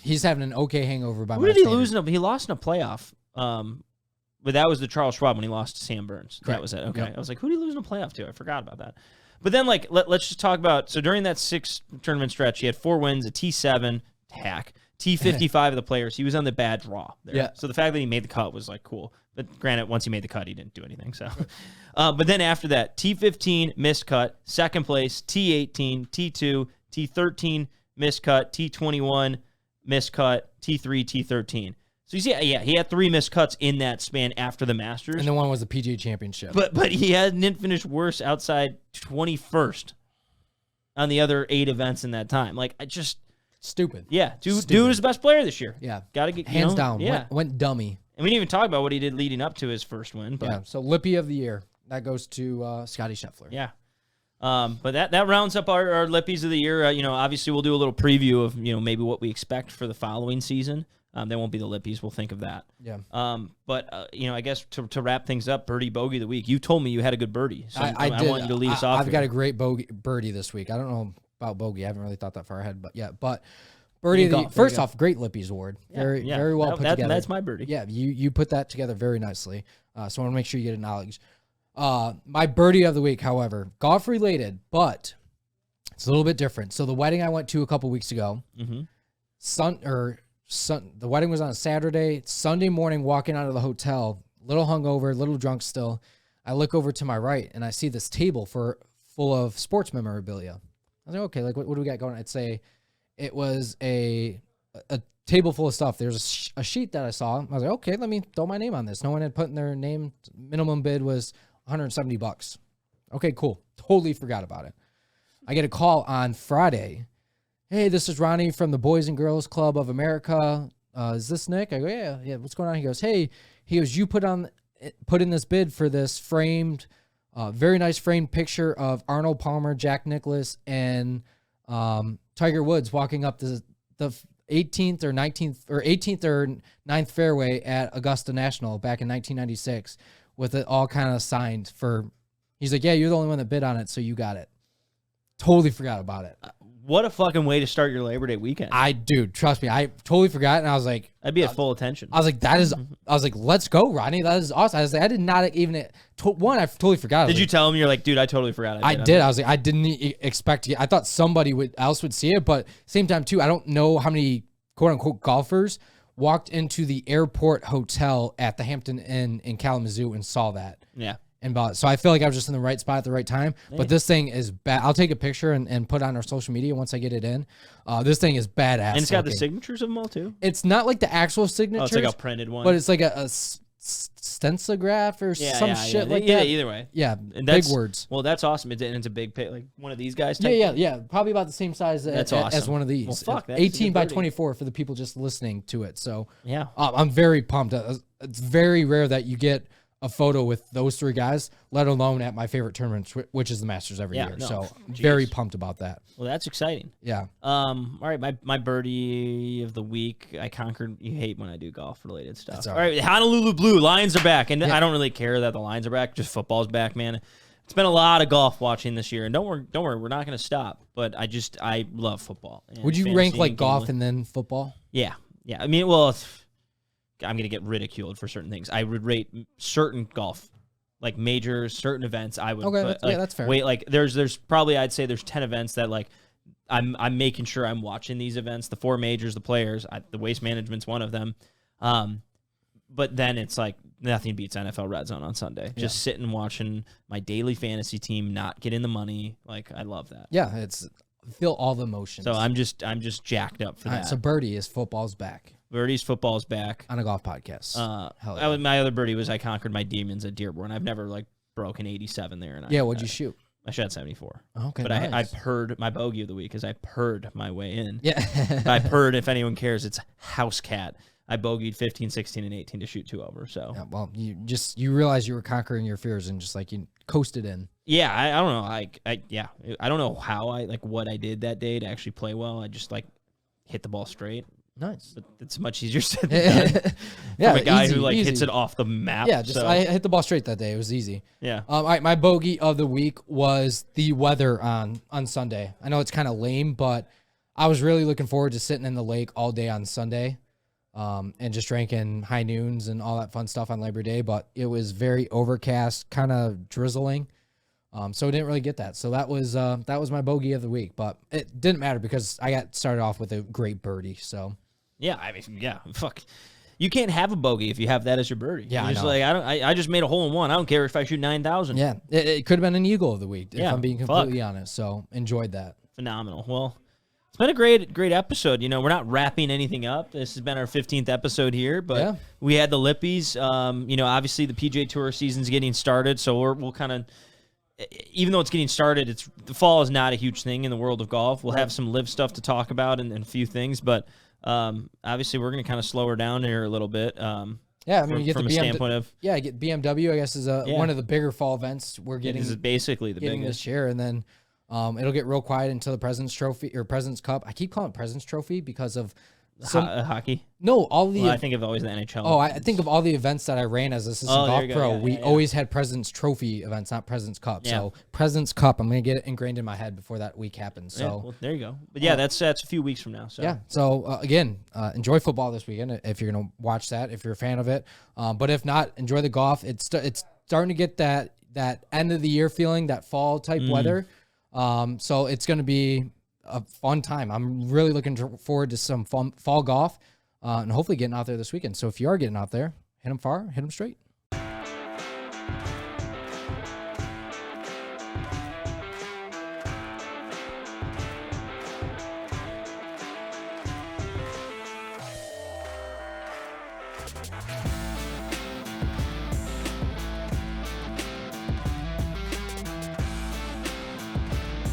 he's having an okay hangover by my Who did he standards. lose? He lost in a playoff. But that was the Charles Schwab when he lost to Sam Burns. Correct. That was it. Okay. Yep. I was like, who did he lose in a playoff to? I forgot about that. But then, let's just talk about, so during that 6-tournament stretch, he had 4 wins, a T7, T55 of the Players. He was on the bad draw there. Yeah. So the fact that he made the cut was, cool. But granted, once he made the cut, he didn't do anything. So, but then after that, T15, missed cut, 2nd place, T18, T2, T13, missed cut, T21, missed cut, T3, T13. So you see, he had 3 missed cuts in that span after the Masters. And the one was the PGA Championship. But he didn't finish worse outside 21st on the other 8 events in that time. Stupid. Yeah, dude was the best player this year. Yeah. Got to get hands down. Yeah. Went dummy. And we didn't even talk about what he did leading up to his first win. But yeah. So Lippy of the Year, that goes to Scottie Scheffler. Yeah. But that rounds up our Lippies of the year. Obviously we'll do a little preview of maybe what we expect for the following season. They won't be the Lippies. We'll think of that. Yeah. But I guess to wrap things up, Birdie Bogey of the week. You told me you had a good birdie, so I did. I want you to lead us off. I've got a great birdie this week. I don't know about bogey. I haven't really thought that far ahead, but yeah. But birdie, first off, great Lippies award. Very well put together. That's my birdie. Yeah, you put that together very nicely. So I want to make sure you get acknowledged. My birdie of the week, however, golf related, but it's a little bit different. So the wedding I went to a couple weeks ago, the wedding was on a Saturday. Sunday morning, walking out of the hotel, little hungover, little drunk still. I look over to my right and I see this table full of sports memorabilia. I was like, okay, what do we got going? I'd say it was a table full of stuff. There's a sheet that I saw. I was like, okay, let me throw my name on this. No one had put in their name. Minimum bid was $170. Okay, cool. Totally forgot about it. I get a call on Friday hey, this is Ronnie from the Boys and Girls Club of America. Is this Nick? I go, yeah. What's going on? He goes, hey, you put in this bid for this framed, very nice framed picture of Arnold Palmer, Jack Nicklaus, and Tiger Woods walking up the 18th or 9th fairway at Augusta National back in 1996 with it all kind of signed for. He's like, yeah, you're the only one that bid on it, so you got it. Totally forgot about it. What a fucking way to start your Labor Day weekend. Dude, trust me, I totally forgot, and I was like, I'd be at full attention. I was like, let's go, Ronnie. That is awesome. I was like, I did not even, I totally forgot. Did you tell him? You're like, dude, I totally forgot. I did. I was like, I didn't expect to I thought somebody else would see it, but same time too, I don't know how many quote unquote golfers walked into the airport hotel at the Hampton Inn in Kalamazoo and saw that. Yeah. And bought. So I feel like I was just in the right spot at the right time. Hey. But this thing is bad. I'll take a picture and put it on our social media once I get it in. This thing is badass. And it's got the signatures of them all too? It's not like the actual signatures. Oh, it's like a printed one. But it's like a stencilograph or some shit like that. Yeah, either way. Yeah, and big words. Well, that's awesome. It's a big pit, like one of these guys. Yeah. Probably about the same size as one of these. Well, fuck, 18 by 24 for the people just listening to it. So yeah, I'm very pumped. It's very rare that you get a photo with those three guys, let alone at my favorite tournament, which is the Masters every year. No, so very pumped about that. Well, that's exciting. Yeah. All right, my birdie of the week, I conquered. You hate when I do golf related stuff. All right, Honolulu Blue Lions are back, and I don't really care that the Lions are back. Just football's back, man. It's been a lot of golf watching this year, and don't worry, we're not going to stop. But I love football. Would you rank like golf and then football? Yeah. I mean, well, I'm going to get ridiculed for certain things. I would rate certain golf, like majors, certain events. I would. Okay, that's fair. Wait, like there's probably, I'd say there's 10 events that like I'm making sure I'm watching these events. The 4 majors, the players, the waste management's one of them. But then it's like nothing beats NFL Red Zone on Sunday. Yeah. Just sitting watching my daily fantasy team not get in the money. Like I love that. Yeah, feel all the emotions. So I'm just jacked up for that. Right, so birdie is football's back. Birdie's football's back on a golf podcast. My other birdie was I conquered my demons at Dearborn. I've never like broken 87 there. And what'd you shoot? I shot 74. Okay, but nice. I purred my bogey of the week as I purred my way in. Yeah, I purred. If anyone cares, it's house cat. I bogeyed 15, 16, and 18 to shoot 2 over. So yeah, well, you realized you were conquering your fears and just like you coasted in. Yeah, I don't know. I don't know how what I did that day to actually play well. I just like hit the ball straight. Nice. But it's much easier said than done. Yeah, from a guy easy, who easy. hits it off the map. Yeah, I hit the ball straight that day. It was easy. Yeah. All right, my bogey of the week was the weather on Sunday. I know it's kind of lame, but I was really looking forward to sitting in the lake all day on Sunday, and just drinking high noons and all that fun stuff on Labor Day. But it was very overcast, kind of drizzling. So I didn't really get that. So that was my bogey of the week, but it didn't matter because I got started off with a great birdie. So yeah, I mean, yeah, fuck, you can't have a bogey if you have that as your birdie. Yeah, just I just made a hole in one. I don't care if I shoot 9,000. Yeah, it could have been an eagle of the week if I'm being completely honest. So enjoyed that. Phenomenal. Well, it's been a great episode. You know, we're not wrapping anything up. This has been our 15th episode here, but we had the Lippies. You know, obviously the PGA Tour season's getting started, so we'll kind of. Even though it's getting started, the fall is not a huge thing in the world of golf. We'll have some live stuff to talk about and a few things, but obviously we're going to kind of slow her down here a little bit. Yeah, I mean, you get from the standpoint of get BMW. I guess is one of the bigger fall events we're getting. This is basically the biggest this year, and then it'll get real quiet until the President's Trophy or President's Cup. I keep calling it President's Trophy because of hockey. No, all the. I think of always the NHL. Oh, I think of all the events that I ran as assistant golf pro. We always had President's Trophy events, not President's Cup. Yeah. So President's Cup, I'm gonna get it ingrained in my head before that week happens. So well, there you go. But yeah, that's a few weeks from now. So yeah. So again, enjoy football this weekend if you're gonna watch that. If you're a fan of it, but if not, enjoy the golf. It's starting to get that end of the year feeling, that fall type weather. So it's gonna be a fun time. I'm really looking forward to some fun fall golf, and hopefully getting out there this weekend. So if you are getting out there, hit them far, hit them straight.